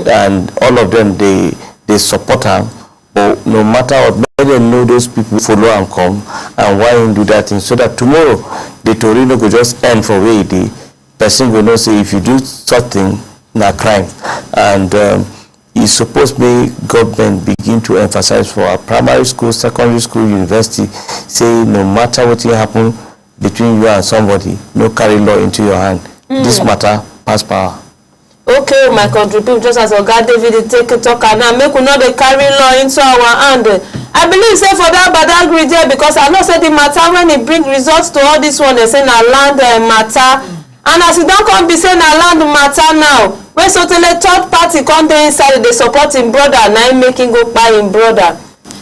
and all of them they support him. But no matter what, let them know those people follow and come and why him do that thing, so that tomorrow the Torino could just end for where he did. person will know say if you do something, na crime. And it's supposed to be government begin to emphasize for our primary school, secondary school, university, say no matter what will happen between you and somebody, no carry law into your hand. This matter pass power. Okay, my country people, just as Oga David take a talk and now make we not dey carry law into our hand. I believe say for that Badagry there, because I know say the matter when it bring results to all this one, they say na land matter. And as it don't come be say na land matter now, when certainly third party come dey inside, they support him brother, now him making go buy him brother.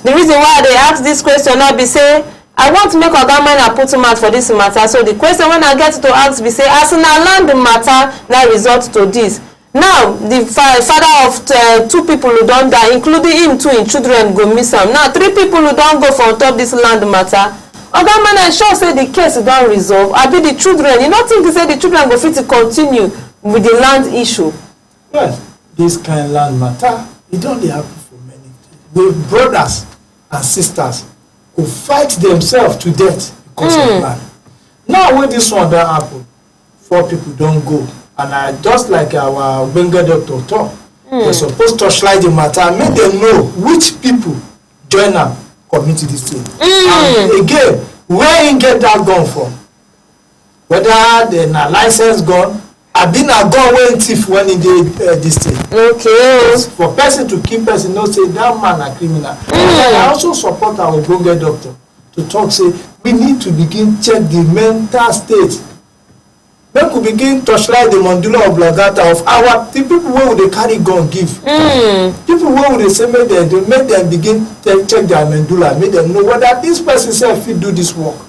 The reason why they ask this question now be say, I want to make Oga Maina put him out for this matter. So the question when I get to ask be say, as na land matter now result to this. Now, the father of two people who don't die, including him too, in children go miss him. Now, 3 people who don't go for on top this land matter. Oga Maina sure say the case don't resolve. I be the children. You don't think to say the children go fit to continue with the land issue? Well, this kind of land matter, it don't happen for many things. With brothers and sisters who fight themselves to death because of land. Now, when this one don't happen, 4 people don't go. And just like our Benga doctor talk, they're supposed to torchlight the matter and make them know which people join them commit this thing. And again, where you get that gun from? Whether the license gun, I been a gun when thief when he did this thing. Okay. For person to keep person, not say that man a criminal. And I also support our Benga doctor to talk say we need to begin check the mental state. When we begin torchlight the mandula oblongata of the people where they carry gun give. People where they say make them begin check their mandula, make them know whether this person self fit do this work.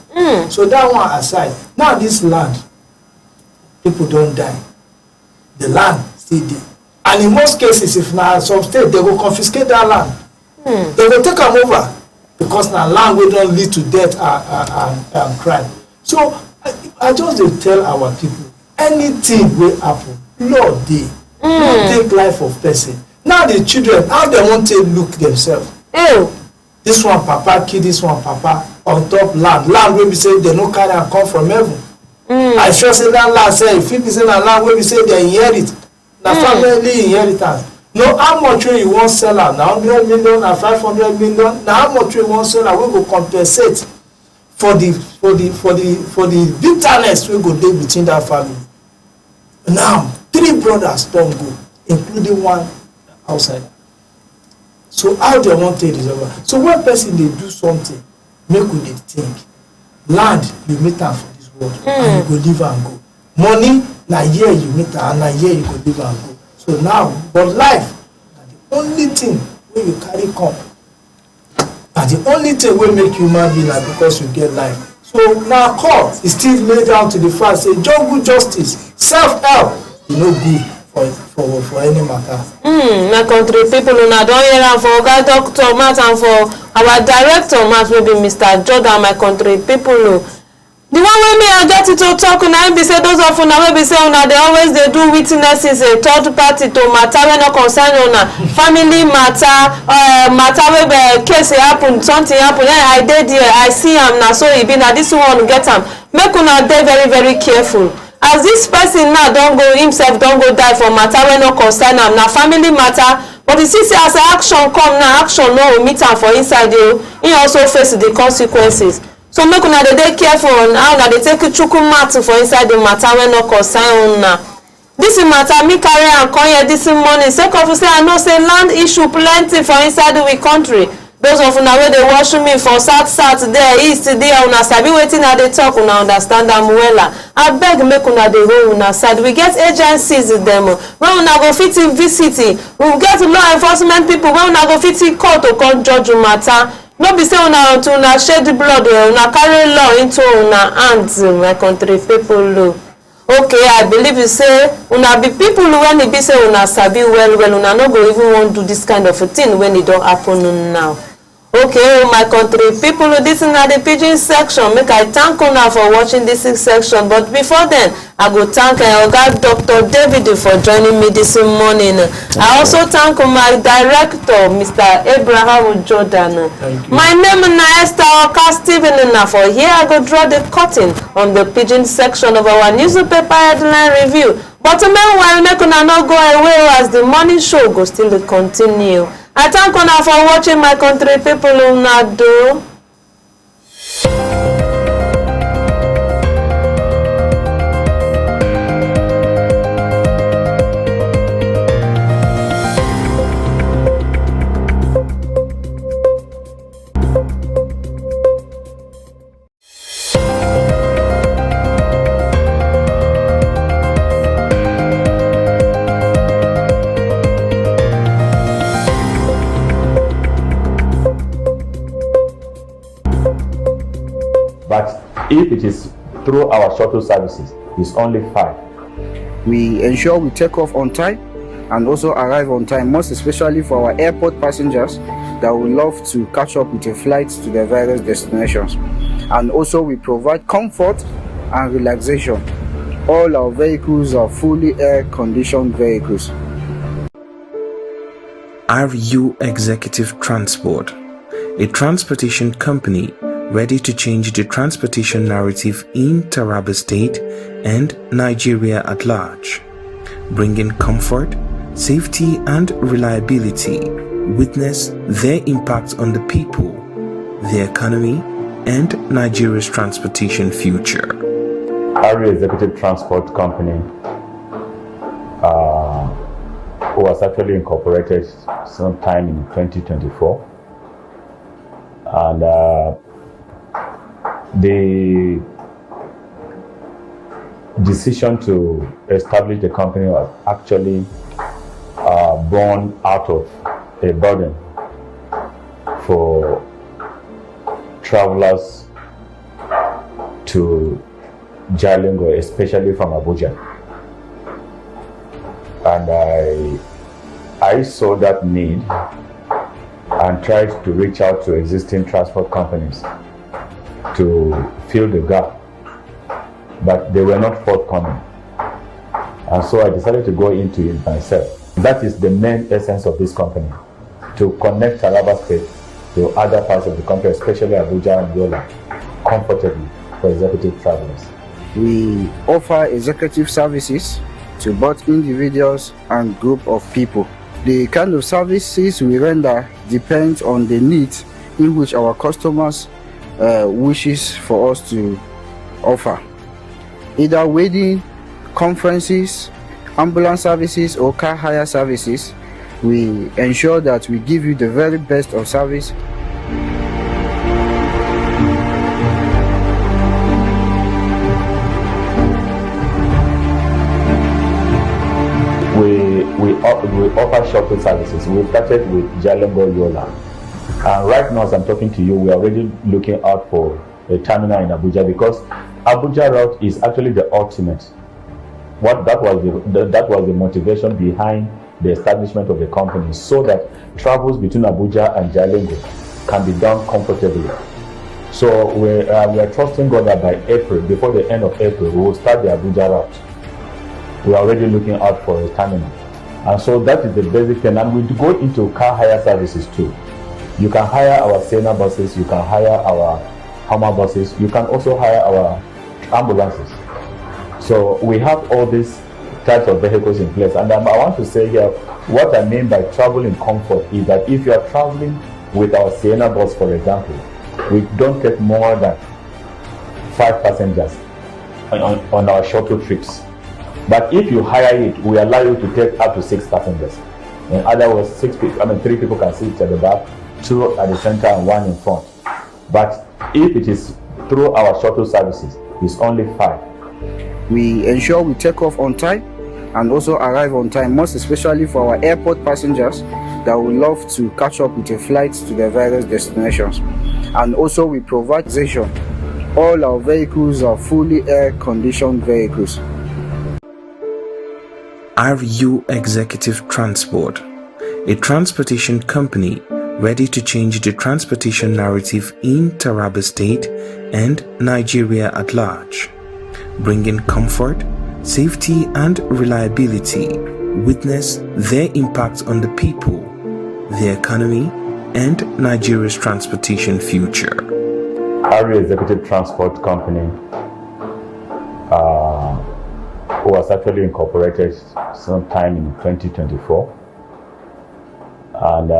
So that one aside, now this land, people don't die. The land still there. And in most cases, if now some state they will confiscate that land, they will take them over because now land will not lead to death and crime. So I just dey tell our people, anything will happen, Lord dey. No take life of person. Now the children, how they want to look themselves? This one papa kill this one papa on top land wey be say they no carry am come from heaven. I sure say that land say if people say na land wey be say they inherit, na family inheritance. No, how much wey you wan sell am? Na 100 million, na 500 million. Na how much wey you wan sell am wey go compensate for the bitterness wey go dey between that family. Now 3 brothers don go, including one outsider. So how they wan take resolve am? So when person dey do something, make we dey think. Land you meet am for this world, and you go live and go. Money na here you meet am, and na here you go live and go. So now, but life na the only thing wey you carry come. And the only thing will make human being na because you get life. So now court is still laid down to the fact say good justice, self-help, e no good for any matter. My country people, una don hear am for Oga Doctor Matt and for our director Matt wey be Mr. Jordan, my country people. The one wey me I get to talk na be say those of una wey be say una dey always dey do witnesses a third party to matter wey no concern una, family matter wey be case happen, something happen, I dey there, I see am, na so e be, na this one get am. Make una dey very very careful. As this person now don go himself don go die for matter wey no concern am, na family matter, but you see say as action come now, action no meet am for inside o, he also face the consequences. So make una dey careful on how una dey take chukumat for inside the matter wey no concern una. This matter me carry am come here this morning sake of say I know say land issue plenty for inside we country. Those of una wey dey watch me for south there, east there, una sabi wetin I dey talk, una understand am wella. Abeg make una dey hold una side. We get agencies dem wey una go fit visit. We get law enforcement people wey una go fit call to come judge matter. No be say una shed blood, una carry law into una hands, my country people. Okay, I believe you say una be people when e be say una sabi well, una no go even want do this kind of a thing when it don't happen now. Okay, my country people, this is not the pidgin section. Make I thank una for watching this section. But before then, I go thank Oga Dr. David for joining me this morning. I also thank my director, Mr. Abraham Jordan. My name is Esther Oka Stephen. For here, I go draw the curtain on the pidgin section of our newspaper headline review. But meanwhile, make una not go away as the morning show go still continue. I thank una for watching, my country people. Una do. But if it is through our shuttle services, it's only 5. We ensure we take off on time and also arrive on time, most especially for our airport passengers that would love to catch up with a flight to their various destinations. And also we provide comfort and relaxation. All our vehicles are fully air-conditioned vehicles. RU Executive Transport, a transportation company ready to change the transportation narrative in Taraba State and Nigeria at large, bringing comfort, safety and reliability. Witness their impact on the people, the economy and Nigeria's transportation future. RU Executive Transport Company was actually incorporated sometime in 2024, and the decision to establish the company was actually born out of a burden for travelers to Jalingo, especially from Abuja. And I saw that need and tried to reach out to existing transport companies to fill the gap, but they were not forthcoming. And so I decided to go into it myself. That is the main essence of this company, to connect Taraba State to other parts of the country, especially Abuja and Yola, comfortably for executive travelers. We offer executive services to both individuals and group of people. The kind of services we render depends on the needs in which our customers wishes for us to offer. Either wedding, conferences, ambulance services or car hire services, we ensure that we give you the very best of service. We offer shuttle services. We started with Jalingo Yola, and right now as I'm talking to you, we are already looking out for a terminal in Abuja, because Abuja route is actually the ultimate. That was the motivation behind the establishment of the company, so that travels between Abuja and Jalingo can be done comfortably. So we are trusting God that by April, before the end of April, we will start the Abuja route. We are already looking out for a terminal. And so that is the basic thing. And we go into car hire services too. You can hire our Sienna buses, you can hire our Hummer buses, you can also hire our ambulances. So we have all these types of vehicles in place. And I want to say here, what I mean by travel in comfort is that if you are traveling with our Sienna bus, for example, we don't take more than 5 passengers on our shuttle trips. But if you hire it, we allow you to take up to 6 passengers. In other words, 3 people can sit at the back, 2 at the center and 1 in front. But if it is through our shuttle services, it's only 5. We ensure we take off on time and also arrive on time, most especially for our airport passengers that would love to catch up with a flight to their various destinations. And also we provide station. All our vehicles are fully air-conditioned vehicles. RU Executive Transport, a transportation company ready to change the transportation narrative in Taraba State and Nigeria at large, bringing comfort, safety and reliability. Witness their impact on the people, the economy, and Nigeria's transportation future. Harry Executive Transport Company was actually incorporated sometime in 2024, and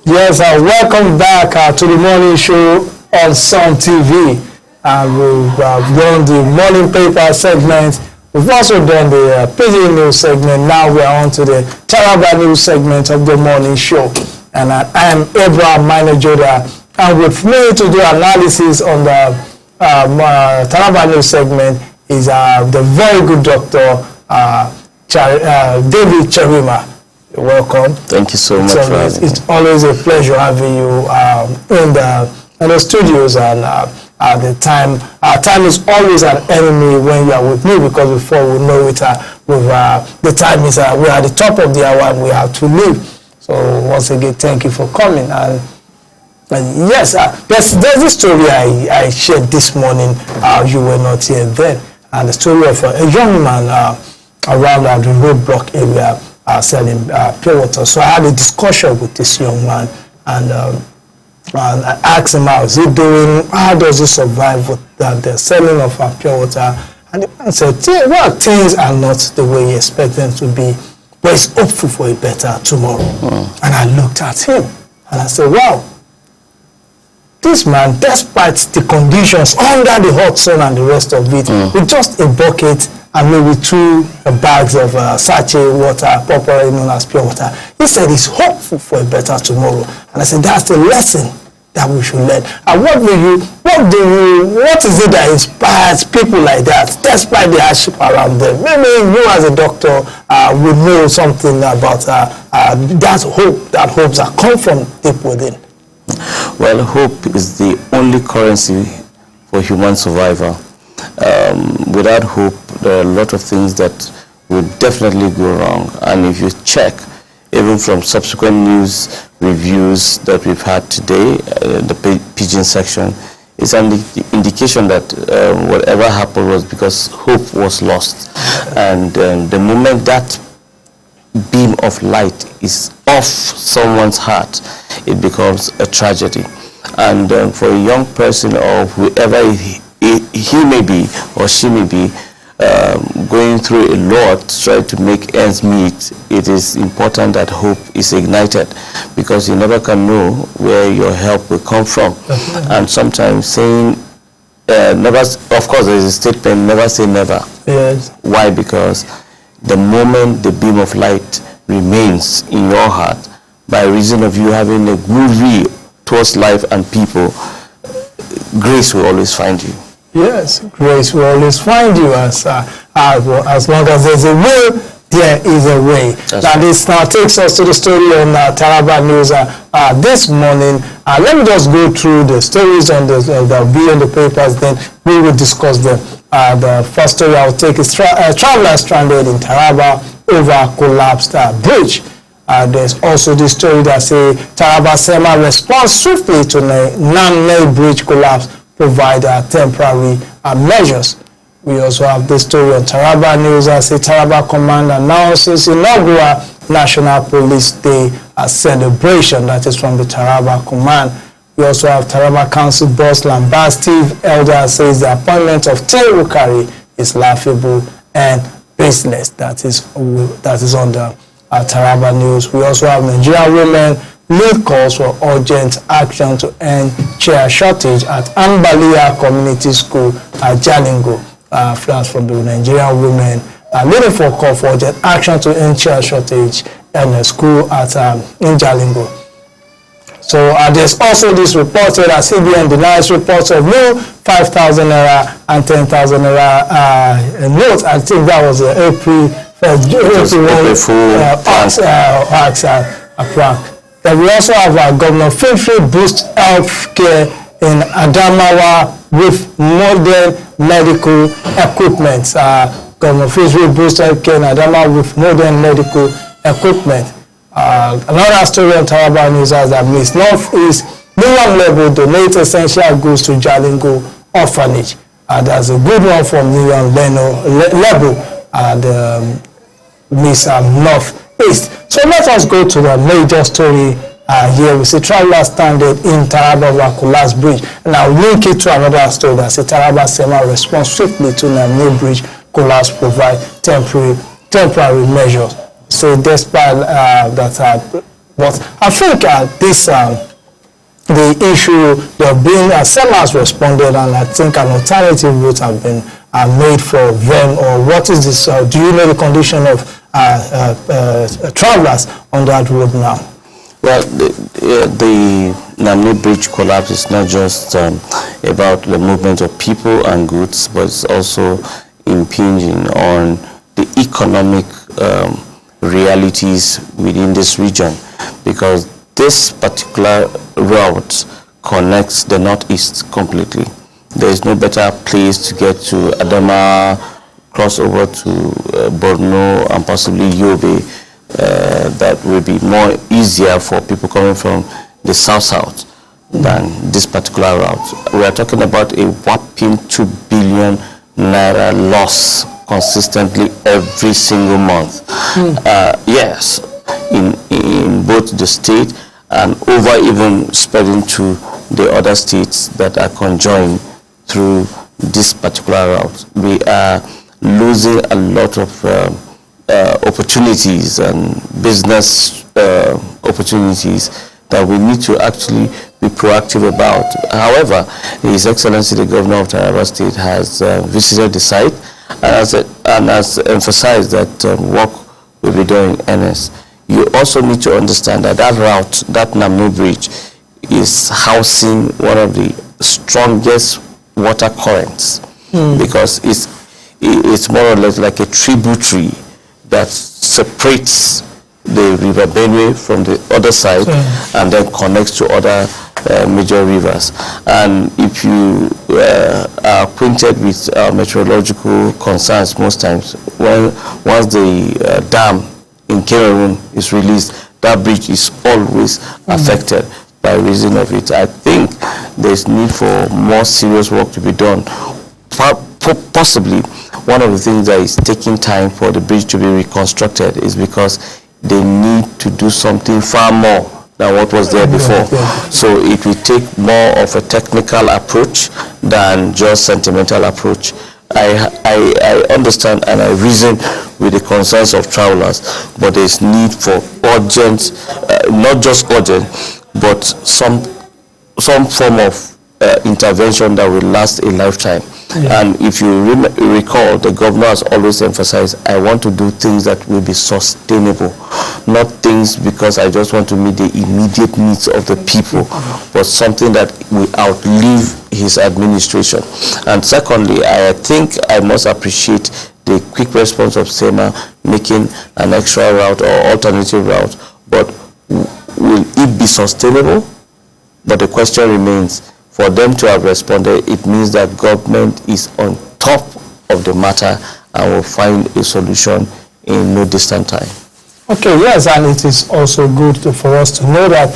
yes, welcome back to the morning show on Sun TV. We've done the morning paper segment. We've also done the PG News segment. Now we're on to the Taraba News segment of the morning show. And I am Abraham Manajoda. And with me to do analysis on the Taraba News segment is the very good doctor, David Cherima. Welcome. Thank you so much for having me. It's always a pleasure having you in the studios, and at the time, our time is always an enemy when you are with me, because before we know it, the time is we're at the top of the hour and we have to leave. So once again, thank you for coming. And yes, there's this story I shared this morning. You were not here then, and the story of a young man around the roadblock area. Selling pure water. So I had a discussion with this young man, and I asked him how is he doing, how does he survive with the selling of pure water, and the man said, well, things are not the way you expect them to be, but he's hopeful for a better tomorrow. And I looked at him and I said, wow, this man, despite the conditions under the hot sun and the rest of it, with just a bucket and maybe 2 bags of sachet water, properly known as pure water, he said he's hopeful for a better tomorrow. And I said, that's the lesson that we should learn. And what is it that inspires people like that, despite the hardship around them? Maybe you as a doctor would know something about that hope that come from deep within. Well, hope is the only currency for human survival. Without hope, there are a lot of things that will definitely go wrong. And if you check, even from subsequent news reviews that we've had today, the Pidgin section, it's an indication that whatever happened was because hope was lost. And the moment that beam of light is off someone's heart, it becomes a tragedy. And for a young person or whoever he may be or she may be going through a lot trying to make ends meet, it is important that hope is ignited, because you never can know where your help will come from. And sometimes saying never, of course there is a statement, never say never. Yes. Why? Because the moment the beam of light remains in your heart, by reason of you having a good view towards life and people, grace will always find you. Yes, grace will always find you, as long as there's a will, there is a way. This now takes us to the story on Taraba News this morning. Let me just go through the stories on that will be in the papers, then we will discuss them. The first story I will take is traveler stranded in Taraba over collapsed bridge. There's also the story that says Taraba SEMA responds swiftly to Namne bridge collapse, provide temporary measures. We also have the story on Taraba News as a Taraba command announces inaugural National Police Day celebration. That is from the Taraba command. We also have Taraba Council boss Lambert Steve Elder says the appointment of Tay Ukari is laughable and baseless. That is on the Taraba News. We also have Nigerian women lead calls for urgent action to end chair shortage at Ambalia Community School at Jalingo. Flowers from the Nigerian women leading for call for urgent action to end chair shortage in a school at in Jalingo. So there's also this report that CBN denies reports of new 5,000 naira and 10,000 naira notes. I think that was April 1st. Prank. Then we also have Governor Fintri boost healthcare in Adamawa with modern medical equipment. Governor Fintri boost healthcare in Adamawa with modern medical equipment. Another story on Taraba News has that Miss Northeast New Level donate essential goods to Jalingo Orphanage. That's a good one from New Level and Miss Northeast. So let us go to the major story here. We see travelers stranded in Taraba Collapse Bridge. And I'll link it to another story that says Taraba SEMA response swiftly to the new bridge collapse, provide temporary measures. So despite that, but I think this the issue there being SEMA has responded, and I think an alternative route have been made for them. Or what is this? Do you know the condition of travelers on that road now? Well, the Namni Bridge collapse is not just about the movement of people and goods, but it's also impinging on the economic realities within this region, because this particular route connects the northeast completely. There is no better place to get to Adama, cross over to Borno and possibly Yobe. That will be more easier for people coming from the south than this particular route. We are talking about a whopping 2 billion naira loss consistently every single month. Yes, in both the state and over even spreading to the other states that are conjoined through this particular route. We are losing a lot of opportunities and business opportunities that we need to actually be proactive about. However, His Excellency the Governor of Taraba State has visited the site and has emphasized that work will be done in earnest. You also need to understand that that route, that Namni Bridge, is housing one of the strongest water currents because it's more or less like a tributary that separates the River Benue from the other side and then connects to other major rivers. And if you are acquainted with meteorological concerns, most times once the dam in Cameroon is released, that bridge is always affected by reason of it. I think there's need for more serious work to be done. Possibly one of the things that is taking time for the bridge to be reconstructed is because they need to do something far more than what was there before. So it will take more of a technical approach than just sentimental approach. I understand and I reason with the concerns of travelers, but there's need for urgent, not just urgent, but some form of intervention that will last a lifetime. And if you recall, the governor has always emphasized, I want to do things that will be sustainable, not things because I just want to meet the immediate needs of the people, but something that will outlive his administration. And secondly, I think I must appreciate the quick response of SEMA making an extra route or alternative route, but will it be sustainable? But the question remains, for them to have responded, it means that government is on top of the matter and will find a solution in no distant time. Okay, yes, and it is also good for us to know that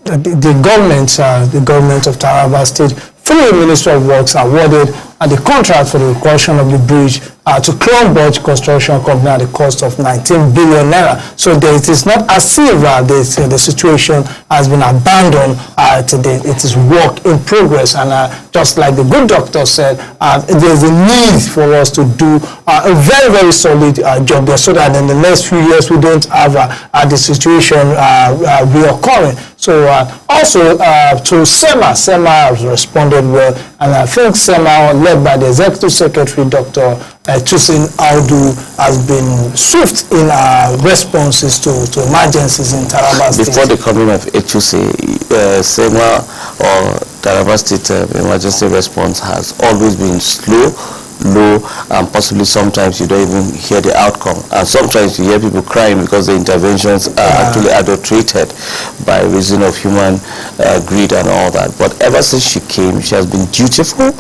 the government of Taraba State, through the Ministry of Works, awarded the contract for the reconstruction of the bridge to Cronbridge Construction Company at the cost of 19 billion naira. So it is not as if the situation has been abandoned. It is work in progress, and just like the good doctor said, there's a need for us to do a very, very solid job there, so that in the next few years we don't have the situation reoccurring. So also to SEMA has responded well, and I think SEMA led by the Executive Secretary, Dr. Tusin Audu, has been swift in responses to emergencies in Taraba State. Before the coming of HUC, SEMA or Taraba State emergency response has always been slow, low, and possibly sometimes you don't even hear the outcome, and sometimes you hear people crying because the interventions are actually adulterated by reason of human greed and all that. But ever since she came, she has been dutiful,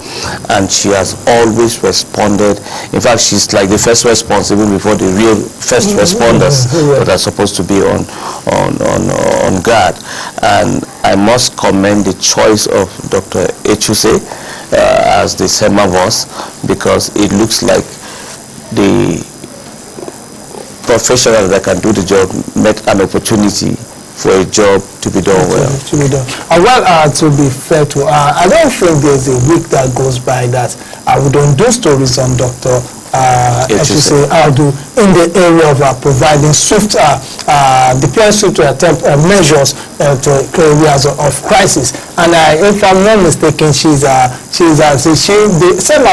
and she has always responded. In fact, she's like the first response even before the real first responders that are supposed to be on guard. And I must commend the choice of Dr. Echuse as the SEMA boss, because it looks like the professional that can do the job met an opportunity for a job to be done well. To be fair to her, I don't think there's a week that goes by that we don't do stories on Dr. Echuse Audu in the area of providing swift, deploying swift measures to areas of crisis. And if I'm not mistaken, SEMA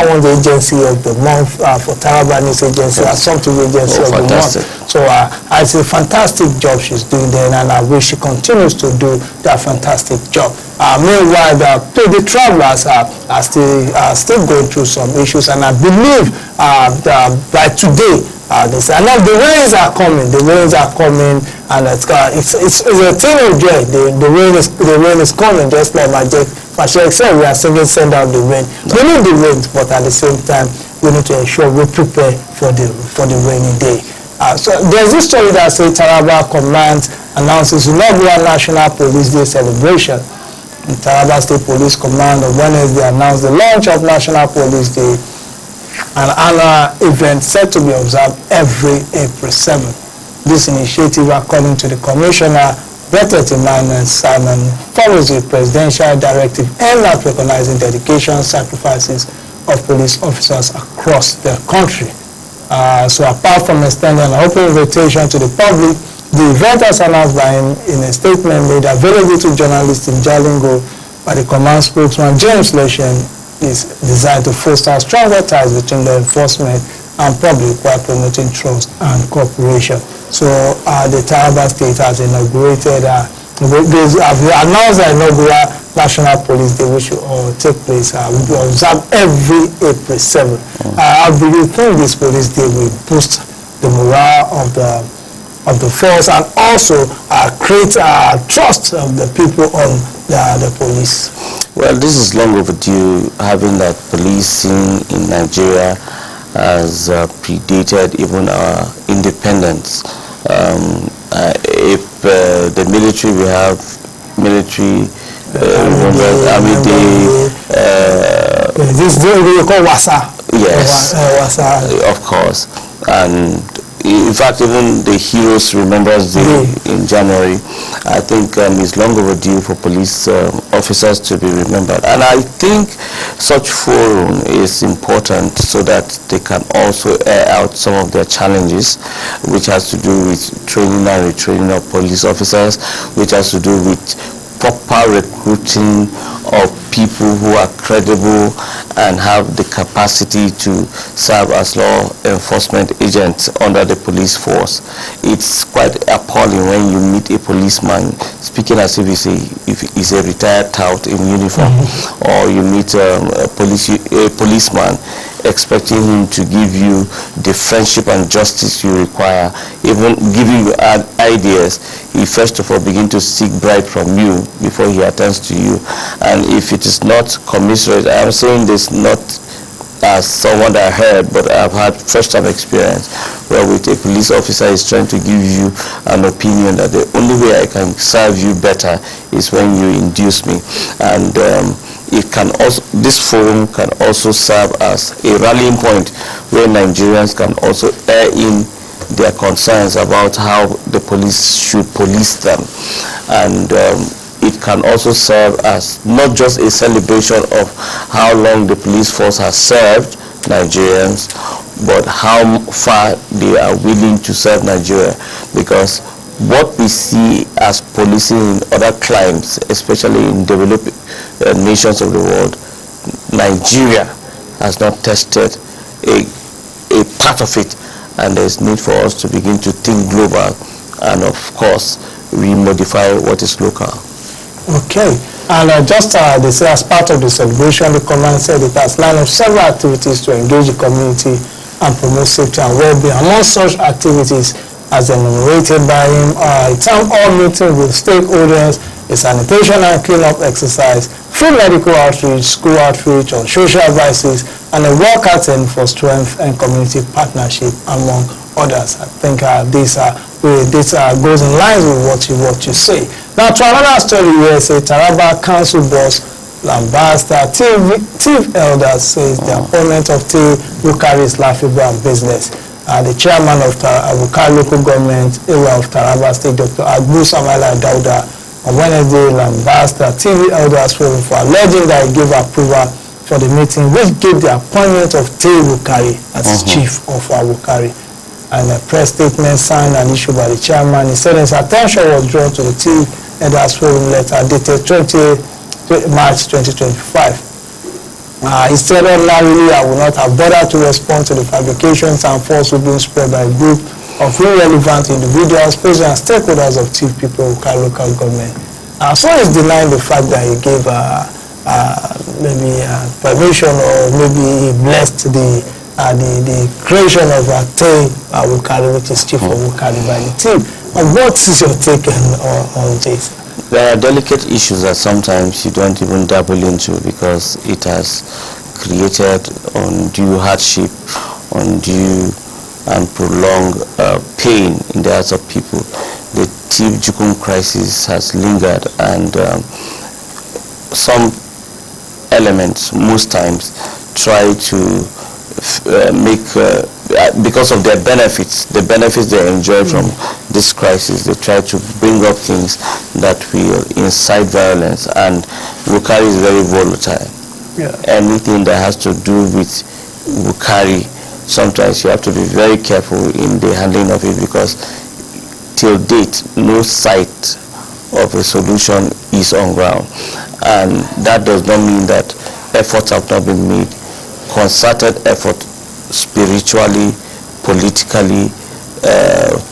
won the agency of the month for Taraba News Agency, something agency of the month. So it's a fantastic job she's doing there, and I wish she continues to do that fantastic job. Meanwhile, the travelers are still going through some issues, and I believe by today, they say, the rains are coming. The rains are coming, and it's a thing of joy. The rain is coming, just like my Sheikh said. We are singing "Send Out the Rain." We need the rain, but at the same time, we need to ensure we prepare for the rainy day. So there's this story that says Taraba Command announces inaugural National Police Day celebration. The Taraba State Police Command on Wednesday announced the launch of National Police Day, an annual event set to be observed every April 7th. This initiative, according to the Commissioner, Betet Emmanuel Simon, follows the presidential directive aimed at recognizing dedication and sacrifices of police officers across the country. So apart from extending an open invitation to the public, the event, as announced by him in a statement made available to journalists in Jalingo by the command spokesman James Leshen, is designed to foster stronger ties between law enforcement and public while promoting trust and cooperation. So the Taraba State has inaugurated, announced the inaugural National Police Day, which will take place, will be observed every April 7th. I believe this Police Day will boost the morale of the force and also create trust of the people on the police. Well, this is long overdue, having that policing in Nigeria has predated even our independence. If the military, we have military, Army Day. This day we call Wasa. Yes, Wasa. Of course. And in fact, even the Heroes Remembrance Day in January, I think is long overdue for police officers to be remembered. And I think such forum is important so that they can also air out some of their challenges, which has to do with training and retraining of police officers, which has to do with proper recruiting of people who are credible and have the capacity to serve as law enforcement agents under the police force. It's quite appalling when you meet a policeman speaking as if he's a retired tout in uniform, or you meet a policeman expecting him to give you the friendship and justice you require, even giving you ideas. He first of all begin to seek bribe from you before he attends to you. And if it is not commiserate, I'm saying this not as someone that I heard, but I've had first-time experience where with a police officer is trying to give you an opinion that the only way I can serve you better is when you induce me. And it can also, this forum can also serve as a rallying point where Nigerians can also air in their concerns about how the police should police them. And it can also serve as not just a celebration of how long the police force has served Nigerians, but how far they are willing to serve Nigeria. Because what we see as policing in other climes, especially in developed nations of the world, Nigeria has not tested a part of it, and there's need for us to begin to think global and of course remodify what is local. Okay, and they say as part of the celebration, the command said it has lined up several activities to engage the community and promote safety and well-being. Among such activities, as enumerated by him, a town hall meeting with stakeholders, a sanitation and cleanup exercise, free medical outreach, school outreach on social advices, and a walkathon for strength and community partnership, among others. I think this goes in line with what you say. Now to another story here, say Taraba Council boss Lambasta Chief Elder says the appointment of T. Wukari is laughable and business. The chairman of Wukari local government area of Taraba State, Dr. Agbu Samala Dauda, on Wednesday, Lambasta TV Elders Forum for alleging that he gave approval for the meeting, which gave the appointment of T. Wukari as chief of Wukari. And a press statement signed and issued by the chairman, he said his attention was drawn to the T. Elders Forum letter dated 20 March 2025. He said, ordinarily, I would not have bothered to respond to the fabrications and falsehoods being spread by a group of irrelevant individuals, present as stakeholders of TIF people who carry local government. So he's denying the fact that he gave maybe permission, or maybe he blessed the creation of a team Wukari, which is chief of Wukari by the team. What is your take on this? There are delicate issues that sometimes you don't even dabble into because it has created undue hardship, undue and prolonged pain in the hearts of people. The Tiv Jukum crisis has lingered, and some elements most times try to make, because of their benefits, the benefits they enjoy from this crisis, they try to bring up things that will incite violence, and Wukari is very volatile. Yeah. Anything that has to do with Wukari, sometimes you have to be very careful in the handling of it, because till date, no sight of a solution is on ground. And that does not mean that efforts have not been made. Concerted effort, spiritually, politically,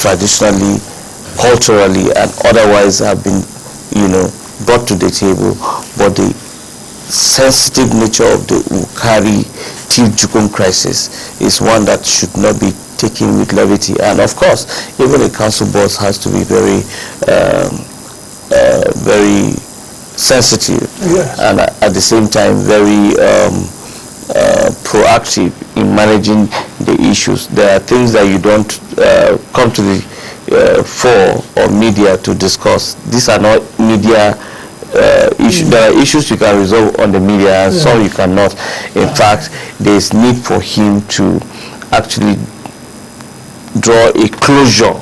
traditionally, culturally, and otherwise have been, brought to the table. But the sensitive nature of the Wukari Tiv Jukum crisis is one that should not be taken with levity. And of course, even a council boss has to be very, very sensitive, yes, and at the same time very proactive in managing the issues. There are things that you don't come to the fore or media to discuss. These are not media issues. There are issues you can resolve on the media, and some you cannot. In fact, there is need for him to actually draw a closure.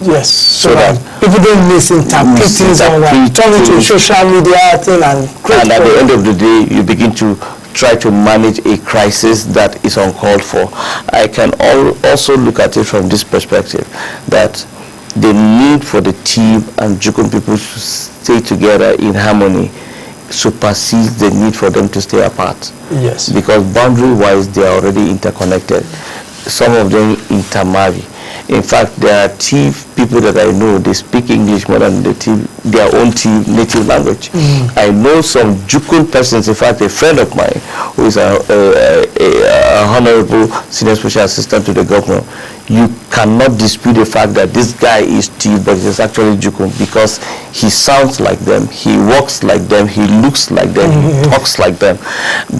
Yes, so that people don't misinterpret things and turn it to social media thing, and at the end of the day, you begin to try to manage a crisis that is uncalled for. I can also look at it from this perspective, that the need for the Tiv and Jukum people to stay together in harmony supersedes the need for them to stay apart. Yes. Because boundary-wise, they are already interconnected. Some of them intermarry. In fact, there are Tiv people that I know, they speak English more than their own Tiv native language. I know some Jukum persons, in fact, a friend of mine who is a honorable senior special assistant to the governor. You cannot dispute the fact that this guy is Tiv, but he's actually Jukum, because he sounds like them, he walks like them, he looks like them, he talks like them.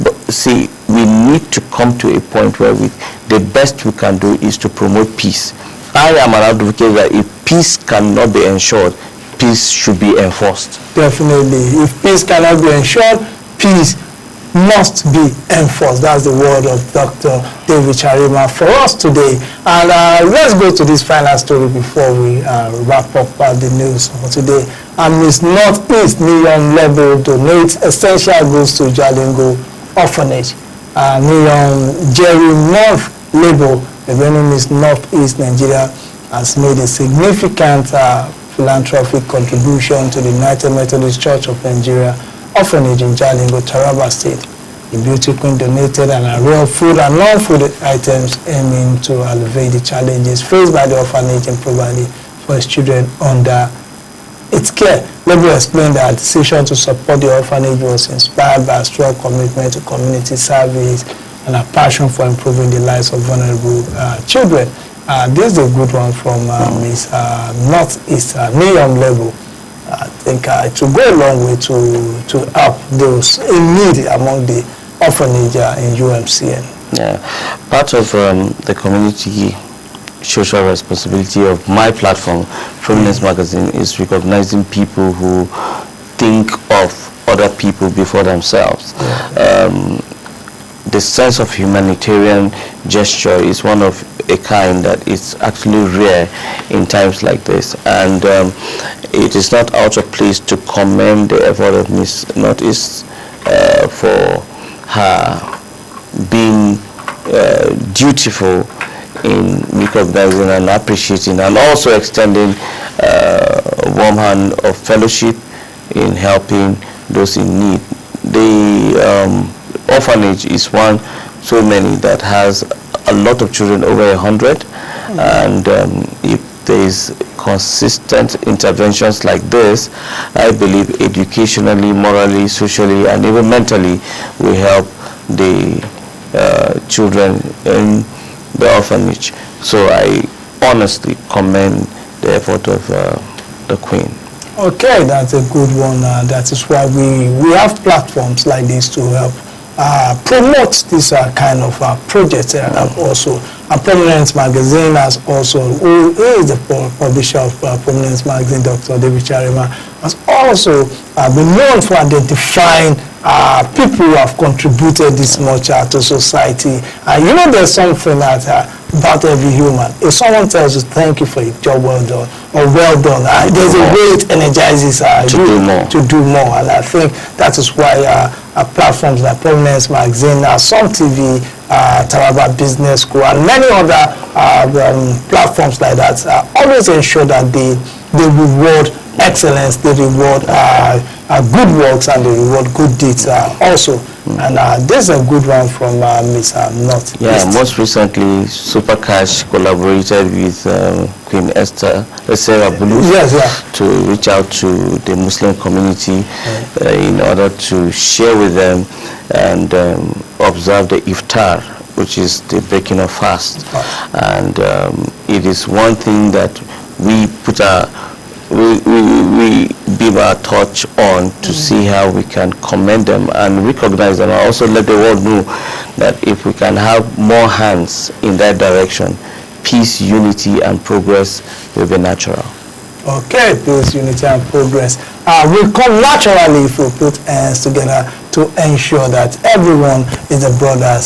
But see, we need to come to a point where the best we can do is to promote peace. I am an advocate that if peace cannot be ensured, peace should be enforced. Definitely. If peace cannot be ensured, peace must be enforced. That's the word of Dr. David Charima for us today. And let's go to this final story before we wrap up the news for today. Miss Northeast Neon Level donates essential goods to Jalingo Orphanage. Neon Jerry North Label, the venue is Northeast Nigeria, has made a significant philanthropic contribution to the United Methodist Church of Nigeria Orphanage in Jalingo, Taraba State. The beauty queen donated an array of food and non-food items aiming to alleviate the challenges faced by the orphanage and providing for its children under its care. Labour explained that the decision to support the orphanage was inspired by a strong commitment to community service and a passion for improving the lives of vulnerable children. This is a good one from Ms. Northeast Niyam Level. I think it will go a long way to help those in need among the orphanage in UMCN. Yeah, part of the community social responsibility of my platform, Prominence Magazine, is recognizing people who think of other people before themselves. The sense of humanitarian gesture is one of a kind that is actually rare in times like this, and it is not out of place to commend the effort of Ms. Northeast for her being dutiful in recognizing and appreciating and also extending a warm hand of fellowship in helping those in need. The orphanage is one so many that has a lot of children, over 100, and if there is consistent interventions like this, I believe educationally, morally, socially, and even mentally will help the children in the orphanage. So I honestly commend the effort of the Queen. Okay, that's a good one. That is why we have platforms like this to help promote this kind of project. Also, Prominence Magazine has also, who is the publisher of Prominence Magazine, Dr. David Charima, has also been known for identifying people who have contributed this much to society. You know, there's something that about every human. If someone tells you thank you for a job well done or well done, there's a way it energizes you to do more. And I think that is why platforms like Prominence Magazine, Some TV, Taraba Business School, and many other platforms like that always ensure that they reward excellence, they reward good works, and they reward good deeds also. And this is a good one from Ms. North. Yeah, most recently, Super Cash collaborated with Queen Esther, Sarah Bulu, to reach out to the Muslim community in order to share with them and observe the iftar, which is the breaking of fast. And it is one thing that we put we give our touch on to see how we can commend them and recognize them, and also let the world know that if we can have more hands in that direction, peace, unity, and progress will be natural. Okay, peace, unity, and progress will come naturally if we put hands together to ensure that everyone is a brother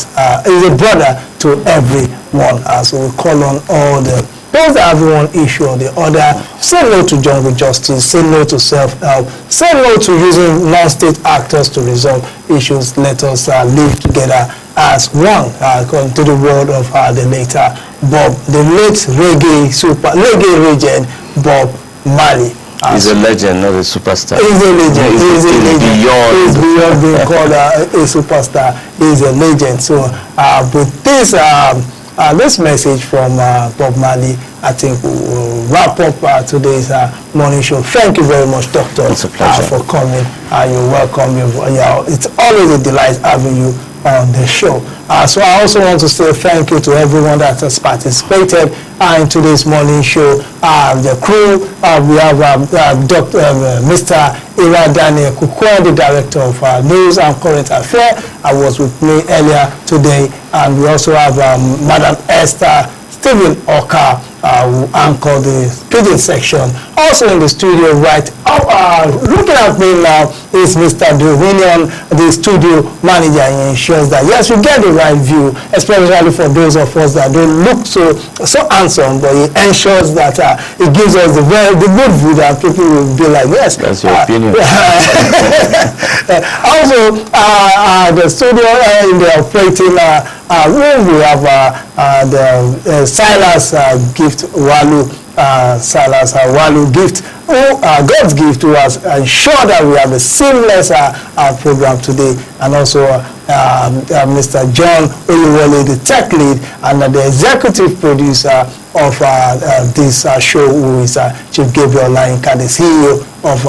to everyone. So we call on all the those that have one issue or the other. Say no to jungle justice, say no to self-help, say no to using non-state actors to resolve issues. Let us live together as one, according to the word of the later Bob, the late reggae legend Bob Marley. He's a legend, not a superstar. He's a legend. He's beyond being called a superstar. He's a legend. So with this this message from Bob Marley, I think we'll wrap up today's morning show. Thank you very much, Doctor, for coming. You're welcome. It's always a delight having you on the show. So I also want to say thank you to everyone that has participated in today's morning show. The crew, we have Mr. Ira Daniel Kukwe, the Director of News and Current Affairs. Was with me earlier today. And we also have Madam Esther Stephen Oka, who anchored the pidgin section. Also in the studio right looking at me now is Mr. Dominion, the studio manager. He ensures that yes, we get the right view, especially for those of us that don't look so handsome, but he ensures that it gives us the good view that people will be like, yes. That's your opinion. Also, the studio in the operating room, we have the Silas Gift Walu Silas Walu gift, God's gift, who has ensured that we have a seamless program today, and also Mr. John Oluwole, the tech lead, and the executive producer of this show, who is Chief Gabriel Olayinka, the CEO of